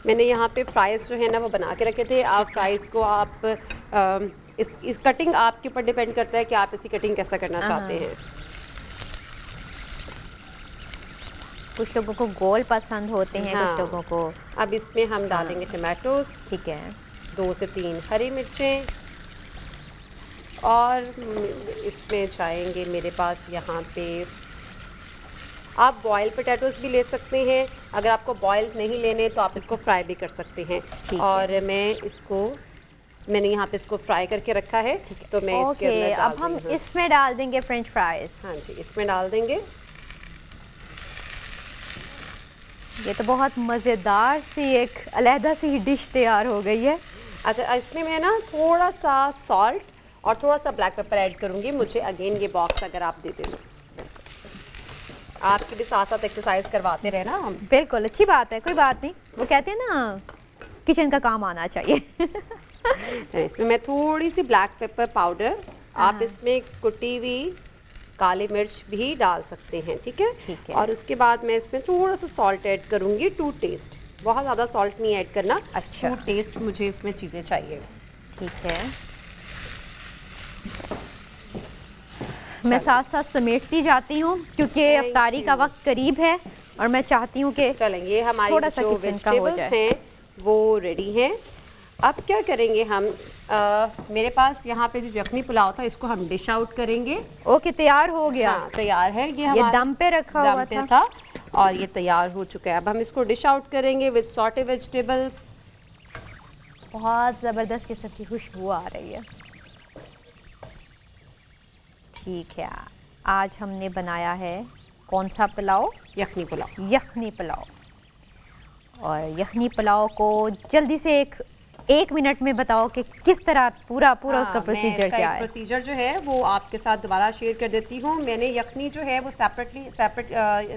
मैंने यहाँ पे फ्राइज़ जो है ना वो बना के रखे थे। आप फ्राइज़ को आप इस कटिंग आपके ऊपर डिपेंड करता है कि आप इसकी कटिंग कैसा करना चाहते हैं। कुछ लोगों को गोल पसंद होते हैं, हाँ। कुछ लोगों को। अब इसमें हम डालेंगे टमाटोस। ठीक है। 2 से 3 हरी मिर्चें और इसमें जाएंगे मेरे पास यहाँ पे आप बॉयल पोटैटोस भी ले सकते हैं। अगर आपको बॉयल नहीं लेने तो आप इसको फ्राई भी कर सकते हैं। और मैंने यहाँ पे इसको फ्राई करके रखा है, तो मैं इसके अंदर डाल अब हम इसमें डाल देंगे फ्रेंच फ्राइज। हाँ जी, इसमें डाल देंगे। ये तो बहुत मज़ेदार सी एक अलहदा सी डिश तैयार हो गई है। अच्छा, इसमें मैं ना थोड़ा सा सॉल्ट और थोड़ा सा ब्लैक पेपर ऐड करूँगी। मुझे अगेन ये बॉक्स अगर आप दे दें, आपकी भी साथ साथ एक्सरसाइज करवाते रहे ना हम। बिल्कुल, अच्छी बात है, कोई बात नहीं। वो कहते हैं ना किचन का काम आना चाहिए। इसमें मैं थोड़ी सी ब्लैक पेपर पाउडर, आप इसमें कुटी हुई काली मिर्च भी डाल सकते हैं। ठीक है, ठीक है। और उसके बाद मैं इसमें थोड़ा सा सॉल्ट ऐड करूँगी टू टेस्ट। बहुत ज़्यादा सॉल्ट नहीं ऐड करना। अच्छा, टू टेस्ट मुझे इसमें चीज़ें चाहिए। ठीक है। मैं साथ साथ समेटती जाती हूँ क्योंकि अफ्तारी का वक्त करीब है और मैं चाहती हूँ कि चलेंगे हमारी जो वेजिटेबल्स हैं वो रेडी हैं। अब क्या करेंगे, हम मेरे पास यहाँ पे जो यखनी पुलाव था इसको हम डिश आउट करेंगे। ओके, तैयार हो गया। हाँ, तैयार है। ये दम पे रखा हुआ था और ये तैयार हो चुका है। अब हम इसको डिश आउट करेंगे विद सॉटे वेजिटेबल्स। बहुत ज़बरदस्त किस्म की खुशबू आ रही है। ठीक है, आज हमने बनाया है कौन सा पुलाव? यखनी पुलाव। यखनी पुलाव। और यखनी पुलाव को जल्दी से एक मिनट में बताओ कि किस तरह पूरा उसका प्रोसीजर क्या है? प्रोसीजर जो है वो आपके साथ दोबारा शेयर कर देती हूँ। मैंने यखनी जो है वो सेपरेट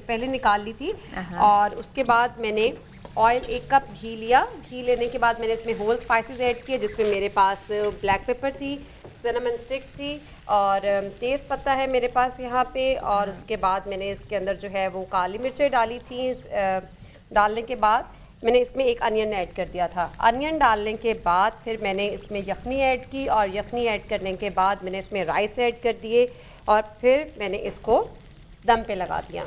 पहले निकाल ली थी और उसके बाद मैंने ऑयल 1 कप घी लिया। घी लेने के बाद मैंने इसमें होल स्पाइसेस ऐड किए, जिसमें मेरे पास ब्लैक पेपर थी, सिनेमन स्टिक थी और तेज़ पत्ता है मेरे पास यहाँ पे। और उसके बाद मैंने इसके अंदर जो है वो काली मिर्चें डाली थी। डालने के बाद मैंने इसमें एक अनियन ऐड कर दिया था। अनियन डालने के बाद फिर मैंने इसमें यखनी ऐड की और यखनी ऐड करने के बाद मैंने इसमें राइस ऐड कर दिए और फिर मैंने इसको दम पे लगा दिया।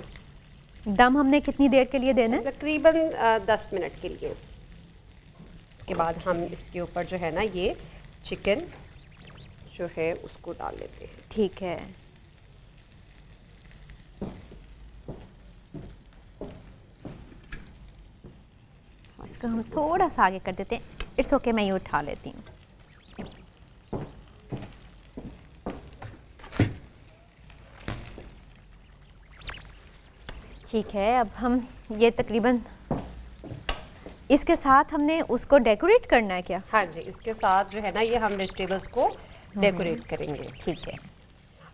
दम हमने कितनी देर के लिए देना है? तकरीबन 10 मिनट के लिए। इसके बाद हम इसके ऊपर जो है ना ये चिकन जो है उसको डाल लेते हैं। ठीक है। इसको हम थोड़ा सा आगे कर देते हैं। इट्स ओके, मैं ये उठा लेती हूँ। ठीक है, अब हम ये तकरीबन इसके साथ हमने उसको डेकोरेट करना है क्या? हाँ जी, इसके साथ जो है ना ये हम वेजिटेबल्स को डेकोरेट करेंगे। ठीक है।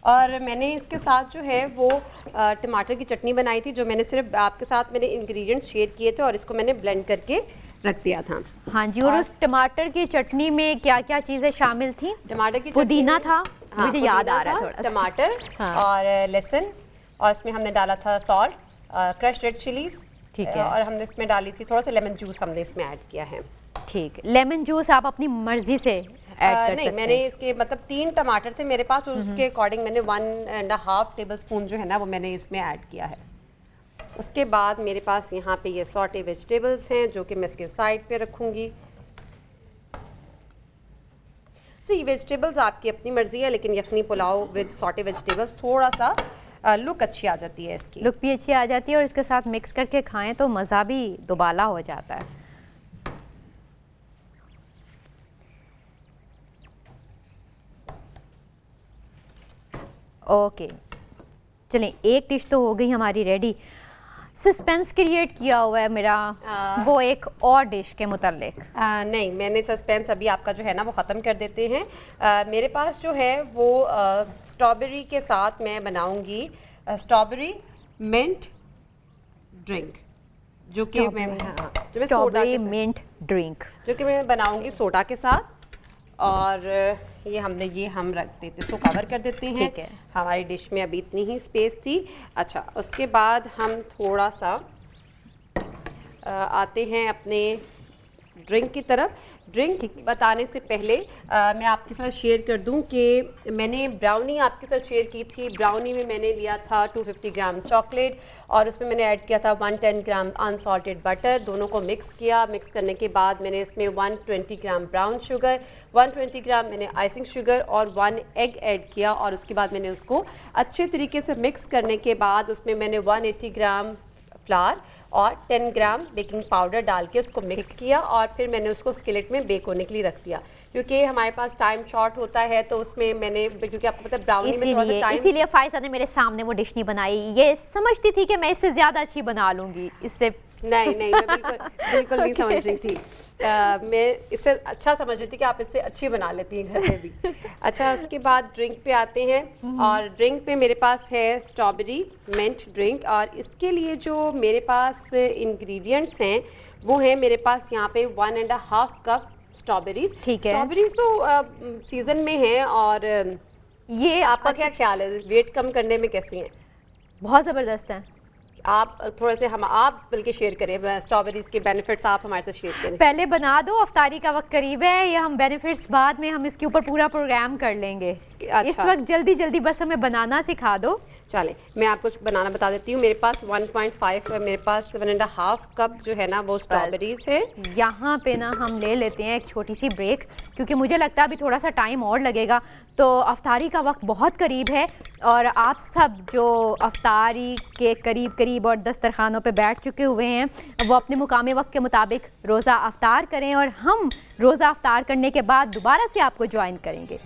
और मैंने इसके साथ जो है वो टमाटर की चटनी बनाई थी, जो मैंने सिर्फ आपके साथ मैंने इंग्रेडिएंट्स शेयर किए थे और इसको मैंने ब्लेंड करके रख दिया था। हाँ जी। और उस टमाटर की चटनी में क्या क्या चीज़ें शामिल थी? टमाटर की पुदीना था। हाँ, मुझे याद आ रहा है थोड़ा। टमाटर और लहसुन और इसमें हमने डाला था सॉल्ट, क्रश्ड रेड चिलीज। ठीक है। और हमने इसमें डाली थी थोड़ा सा लेमन जूस, हमने इसमें ऐड किया है। ठीक, लेमन जूस आप अपनी मर्जी से ऐड कर नहीं, सकते मैंने हैं। इसके मतलब 3 टमाटर थे मेरे पास और उसके अकॉर्डिंग मैंने 1.5 टेबलस्पून जो है ना वो मैंने इसमें ऐड किया है। उसके बाद मेरे पास यहाँ पे ये सॉटे वेजिटेबल्स हैं जो कि मैं इसके साइड पे रखूँगी। तो ये वेजिटेबल्स आपकी अपनी मर्जी है, लेकिन यखनी पुलाव विद सॉटे वेजिटेबल्स थोड़ा सा लुक अच्छी आ जाती है, इसकी लुक भी अच्छी आ जाती है और इसके साथ मिक्स करके खाएं तो मज़ा भी दुबाला हो जाता है। ओके, चलें, एक डिश तो हो गई हमारी रेडी। सस्पेंस क्रिएट किया हुआ है मेरा वो एक और डिश के मुतालिक। नहीं, मैंने सस्पेंस अभी आपका जो है ना वो ख़त्म कर देते हैं। मेरे पास जो है वो स्ट्रॉबेरी के साथ मैं बनाऊंगी स्ट्रॉबेरी मिंट ड्रिंक, जो कि मैं स्ट्रॉबेरी मिंट ड्रिंक जो कि मैं बनाऊंगी सोडा के साथ। और ये हम रख देते, इसको कवर कर देते हैं। ठीक है। हमारी डिश में अभी इतनी ही स्पेस थी। अच्छा, उसके बाद हम थोड़ा सा आते हैं अपने ड्रिंक की तरफ। ड्रिंक बताने से पहले मैं आपके साथ शेयर कर दूं कि मैंने ब्राउनी आपके साथ शेयर की थी। ब्राउनी में मैंने लिया था 250 ग्राम चॉकलेट और उसमें मैंने ऐड किया था 110 ग्राम अनसॉल्टेड बटर। दोनों को मिक्स किया। मिक्स करने के बाद मैंने इसमें 120 ग्राम ब्राउन शुगर, 120 ग्राम मैंने आइसिंग शुगर और 1 एग ऐड किया। और उसके बाद मैंने उसको अच्छे तरीके से मिक्स करने के बाद उसमें मैंने 180 ग्राम फ्लावर और 10 ग्राम बेकिंग पाउडर डाल के उसको मिक्स किया और फिर मैंने उसको स्किलेट में बेक होने के लिए रख दिया। क्योंकि हमारे पास टाइम शॉर्ट होता है तो उसमें मैंने, क्योंकि आपको पता है ब्राउनी में थोड़ा सा टाइम, इसीलिए फायजा ने मेरे सामने वो डिश नहीं बनाई। ये समझती थी कि मैं इससे ज़्यादा अच्छी बना लूँगी, इससे नहीं मैं बिल्कुल नहीं समझ रही थी। मैं इससे अच्छा समझ रही थी कि आप इससे अच्छी बना लेती हैं घर में भी। अच्छा, उसके बाद ड्रिंक पे आते हैं और ड्रिंक पे मेरे पास है स्ट्रॉबेरी मिंट ड्रिंक। और इसके लिए जो मेरे पास इंग्रेडिएंट्स हैं वो है मेरे पास यहाँ पे 1.5 कप स्ट्रॉबेरीज। ठीक है। स्ट्रॉबेरीज तो सीजन में है। और ये आपका क्या ख्याल है, वेट कम करने में कैसी हैं? बहुत ज़बरदस्त है। आप थोड़े से आप बल्कि शेयर करें स्ट्रॉबेरीज के बेनिफिट्स, आप हमारे साथ शेयर करें। पहले बना दो, अफ्तारी का वक्त करीब है, या हम बेनिफिट्स बाद में हम इसके ऊपर पूरा प्रोग्राम कर लेंगे। अच्छा। इस वक्त जल्दी जल्दी बस हमें बनाना सिखा दो। चले मैं आपको बनाना बता देती हूँ। मेरे पास 1.5 मेरे पास 1.5 कप जो है ना वो स्ट्रॉबेरीज है। यहाँ पे ना हम ले लेते हैं एक छोटी सी ब्रेक, क्योंकि मुझे लगता है अभी थोड़ा सा टाइम और लगेगा, तो अफ्तारी का वक्त बहुत करीब है और आप सब जो अफ्तारी के करीब करीब और दस्तरखानों पे बैठ चुके हुए हैं वो अपने मुकामी वक्त के मुताबिक रोज़ा अफ्तार करें और हम रोज़ा अफ्तार करने के बाद दोबारा से आपको ज्वाइन करेंगे।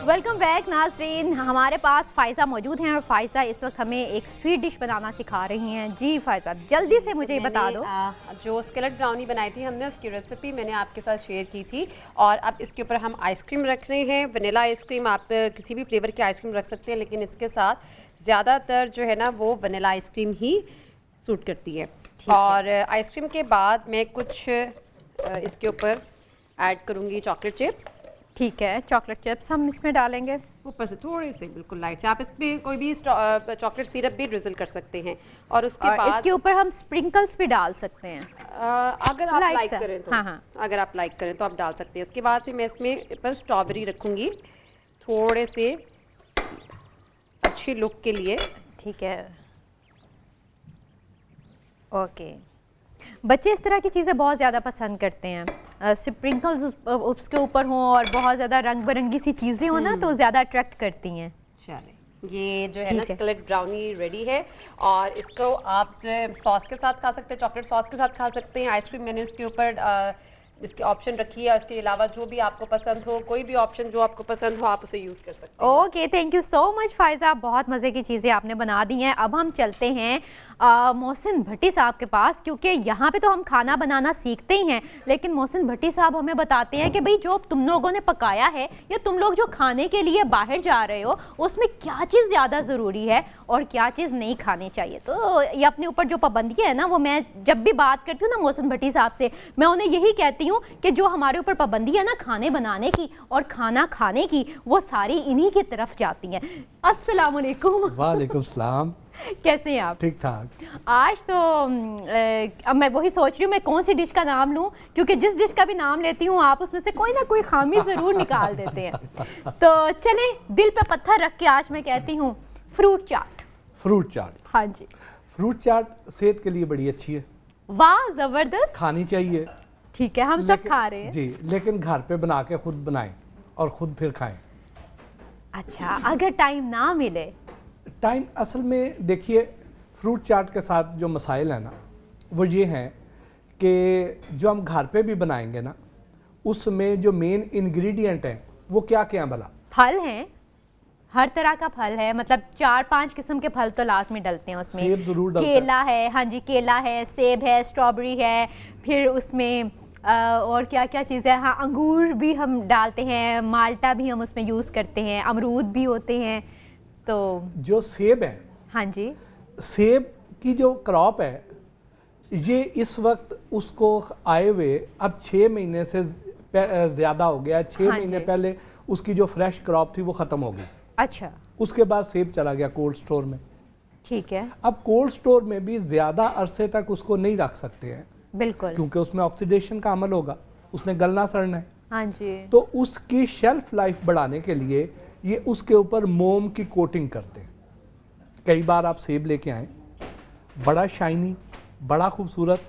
वेलकम बैक नाज़रीन, हमारे पास फ़ायज़ा मौजूद हैं और फ़ायज़ा इस वक्त हमें एक स्वीट डिश बनाना सिखा रही हैं। जी फ़ायज़ा, जल्दी से मुझे बता दो। जो स्केलेट ब्राउनी बनाई थी हमने, उसकी रेसिपी मैंने आपके साथ शेयर की थी और अब इसके ऊपर हम आइसक्रीम रख रहे हैं। वनीला आइसक्रीम, आप किसी भी फ्लेवर की आइसक्रीम रख सकते हैं, लेकिन इसके साथ ज़्यादातर जो है ना वो वनीला आइसक्रीम ही सूट करती है। और आइसक्रीम के बाद मैं कुछ इसके ऊपर ऐड करूँगी चॉकलेट चिप्स। ठीक है, चॉकलेट चिप्स हम इसमें डालेंगे ऊपर से थोड़ी सी, बिल्कुल लाइट से। आप इस पे कोई भी चॉकलेट सिरप भी ड्रिजल कर सकते हैं। और उसके बाद इसके ऊपर हम स्प्रिंकल्स भी डाल सकते हैं अगर आप लाइक करें तो। हाँ। अगर आप लाइक करें तो आप डाल सकते हैं। इसके बाद फिर मैं इसमें पर स्ट्रॉबेरी रखूँगी थोड़े से अच्छी लुक के लिए। ठीक है, ओके। बच्चे इस तरह की चीज़ें बहुत ज़्यादा पसंद करते हैं, स्प्रिंकल्स उसके ऊपर हों और बहुत ज़्यादा रंग बिरंगी सी चीज़ें हों ना तो ज़्यादा अट्रैक्ट करती हैं। चलें, ये जो है ना स्केलेट ब्राउनी रेडी है और इसको आप जो है सॉस के साथ खा सकते हैं, चॉकलेट सॉस के साथ खा सकते हैं। आइसक्रीम मैंने इसके ऊपर इसकी ऑप्शन रखी है। इसके अलावा जो भी आपको पसंद हो, कोई भी ऑप्शन जो आपको पसंद हो आप उसे यूज़ कर सकते हैं। Okay, thank you so much Faiza, बहुत मज़े की चीज़ें आपने बना दी हैं। अब हम चलते हैं मोहसिन भट्टी साहब के पास, क्योंकि यहाँ पे तो हम खाना बनाना सीखते ही हैं, लेकिन मोहसिन भट्टी साहब हमें बताते हैं कि भाई जो तुम लोगों ने पकाया है या तुम लोग जो खाने के लिए बाहर जा रहे हो उसमें क्या चीज़ ज़्यादा ज़रूरी है और क्या चीज़ नहीं खानी चाहिए। तो ये अपने ऊपर जो पाबंदियाँ है ना, वो मैं जब भी बात करती हूँ ना मोहसिन भट्टी साहब से, मैं उन्हें यही कहती हूँ कि जो हमारे ऊपर पाबंदी है ना खाने बनाने की और खाना खाने की, वो सारी इन्हीं की तरफ जाती हैं। अस्सलाम वालेकुम। वालेकुम सलाम। कैसे हैं आप? ठीक ठाक। आज तो अब मैं वही सोच रही हूँ मैं कौन सी डिश का नाम लूँ, क्योंकि जिस डिश का भी नाम लेती हूँ आप उसमें से कोई ना कोई खामी ज़रूर निकाल देते हैं। तो चलें, दिल पे पत्थर रख के आज मैं कहती हूँ फ्रूट चाट। फ्रूट चाट? हाँ जी। फ्रूट चाट सेहत के लिए बड़ी अच्छी है। वाह, ज़बरदस्त। खानी चाहिए। ठीक है, हम सब खा रहे हैं जी, लेकिन घर पे बना के खुद बनाएं और खुद फिर खाएं। अच्छा, अगर टाइम ना मिले? टाइम असल में देखिए, फ्रूट चाट के साथ जो मसाइल हैं ना वो ये हैं कि जो हम घर पे भी बनाएंगे ना उसमें जो मेन इंग्रेडिएंट हैं वो क्या क्या भला? फल हैं, हर तरह का फल है, मतलब 4-5 किस्म के फल तो लास्ट में डलते हैं उसमें। सेब जरूर डलता केला है, हाँ जी, केला है, सेब है, स्ट्रॉबेरी है, फिर उसमें और क्या क्या चीज़ें हैं, हाँ अंगूर भी हम डालते हैं, माल्टा भी हम उसमें यूज़ करते हैं, अमरूद भी होते हैं। तो जो सेब है, हाँ जी, सेब की जो क्रॉप है ये इस वक्त उसको आए हुए अब 6 महीने से ज़्यादा हो गया। 6 महीने पहले उसकी जो फ्रेश क्रॉप थी वो ख़त्म हो गई। अच्छा। उसके बाद सेब चला गया कोल्ड स्टोर में। ठीक है। अब कोल्ड स्टोर में भी ज़्यादा अरसे तक उसको नहीं रख सकते हैं, बिल्कुल, क्योंकि उसमें ऑक्सीडेशन का अमल होगा, उसने गलना सड़ना है। हाँ जी। तो उसकी शेल्फ लाइफ बढ़ाने के लिए ये उसके ऊपर मोम की कोटिंग करते हैं। कई बार आप सेब लेके आए, बड़ा शाइनी, बड़ा खूबसूरत,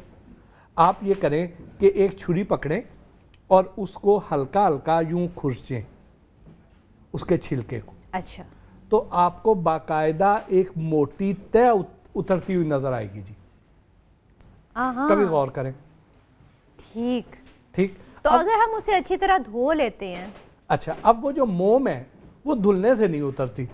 आप ये करें कि एक छुरी पकड़ें और उसको हल्का हल्का यूं खुरचें उसके छिलके को। अच्छा। तो आपको बाकायदा एक मोटी तय उतरती हुई नजर आएगी जी। कभी गौर करें। ठीक ठीक। तो अगर हम उसे अच्छी तरह धो लेते हैं? अच्छा, अब वो जो मोम है वो धुलने से नहीं उतरती।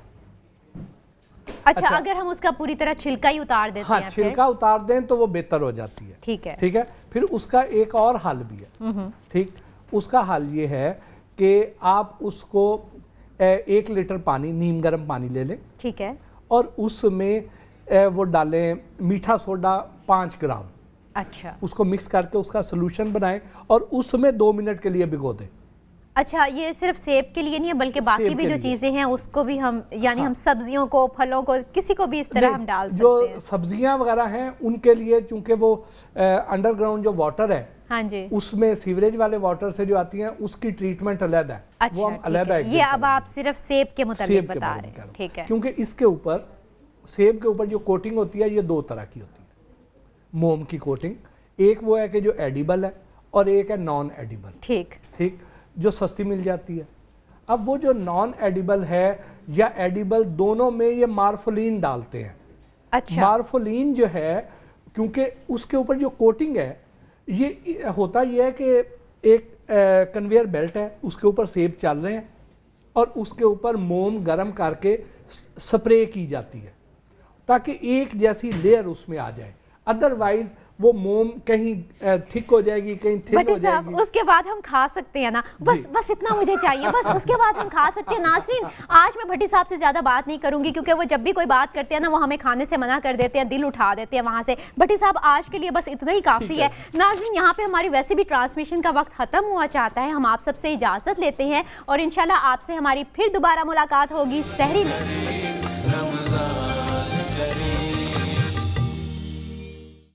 अच्छा, अगर हम उसका पूरी तरह छिलका ही उतार देते हैं? हाँ, छिलका उतार दें तो वो बेहतर हो जाती है। ठीक है। ठीक है। फिर उसका एक और हल भी है। ठीक, उसका हल ये है कि आप उसको 1 लीटर पानी, नीम गर्म पानी ले लें। ठीक है। और उसमें वो डालें मीठा सोडा 5 ग्राम। अच्छा। उसको मिक्स करके उसका सोल्यूशन बनाएं और उसमें 2 मिनट के लिए भिगो दें। अच्छा, ये सिर्फ सेब के लिए नहीं है बल्कि बाकी भी जो चीज़ें हैं उसको भी हम यानी हम सब्जियों को, फलों को, किसी को भी इस तरह हम डाल सकते हैं। जो सब्जियां वगैरह हैं उनके लिए चूंकि वो अंडरग्राउंड जो वाटर है, हाँ जी, उसमें सीवरेज वाले वाटर से जो आती हैं उसकी ट्रीटमेंट अलग है। अच्छा, वो हम अलग है। ये अब आप सिर्फ सेब के मुताबिक बता रहे हैं, ठीक है। क्योंकि इसके ऊपर, सेब के ऊपर जो कोटिंग होती है ये दो तरह की होती है। मोम की कोटिंग, एक वो है कि जो एडिबल है और एक है नॉन एडिबल। ठीक, जो सस्ती मिल जाती है। अब वो जो नॉन एडिबल है या एडिबल, दोनों में ये मार्फोलिन डालते हैं। अच्छा, मार्फोलिन जो है, क्योंकि उसके ऊपर जो कोटिंग है, ये होता ये है कि एक कन्वेयर बेल्ट है, उसके ऊपर सेब चल रहे हैं और उसके ऊपर मोम गर्म करके स्प्रे की जाती है ताकि एक जैसी लेयर उसमें आ जाए। अदरवाइज वो मोम कहीं थिक हो जाएगी, कहीं थिन हो जाएगी। उसके बाद हम खा सकते हैं ना, बस इतना मुझे चाहिए, बस उसके बाद हम खा सकते हैं। नाज़रीन, आज मैं भट्टी साहब से ज़्यादा बात नहीं करूंगी क्योंकि वो जब भी कोई बात करते हैं ना वो हमें खाने से मना कर देते हैं, दिल उठा देते हैं वहाँ से। भट्टी साहब, आज के लिए बस इतना ही काफ़ी है। नाज़रीन, यहाँ पे हमारी वैसे भी ट्रांसमिशन का वक्त ख़त्म हुआ चाहता है, हम आप सबसे इजाज़त लेते हैं और इंशाल्लाह आपसे हमारी फिर दोबारा मुलाकात होगी सहरी में।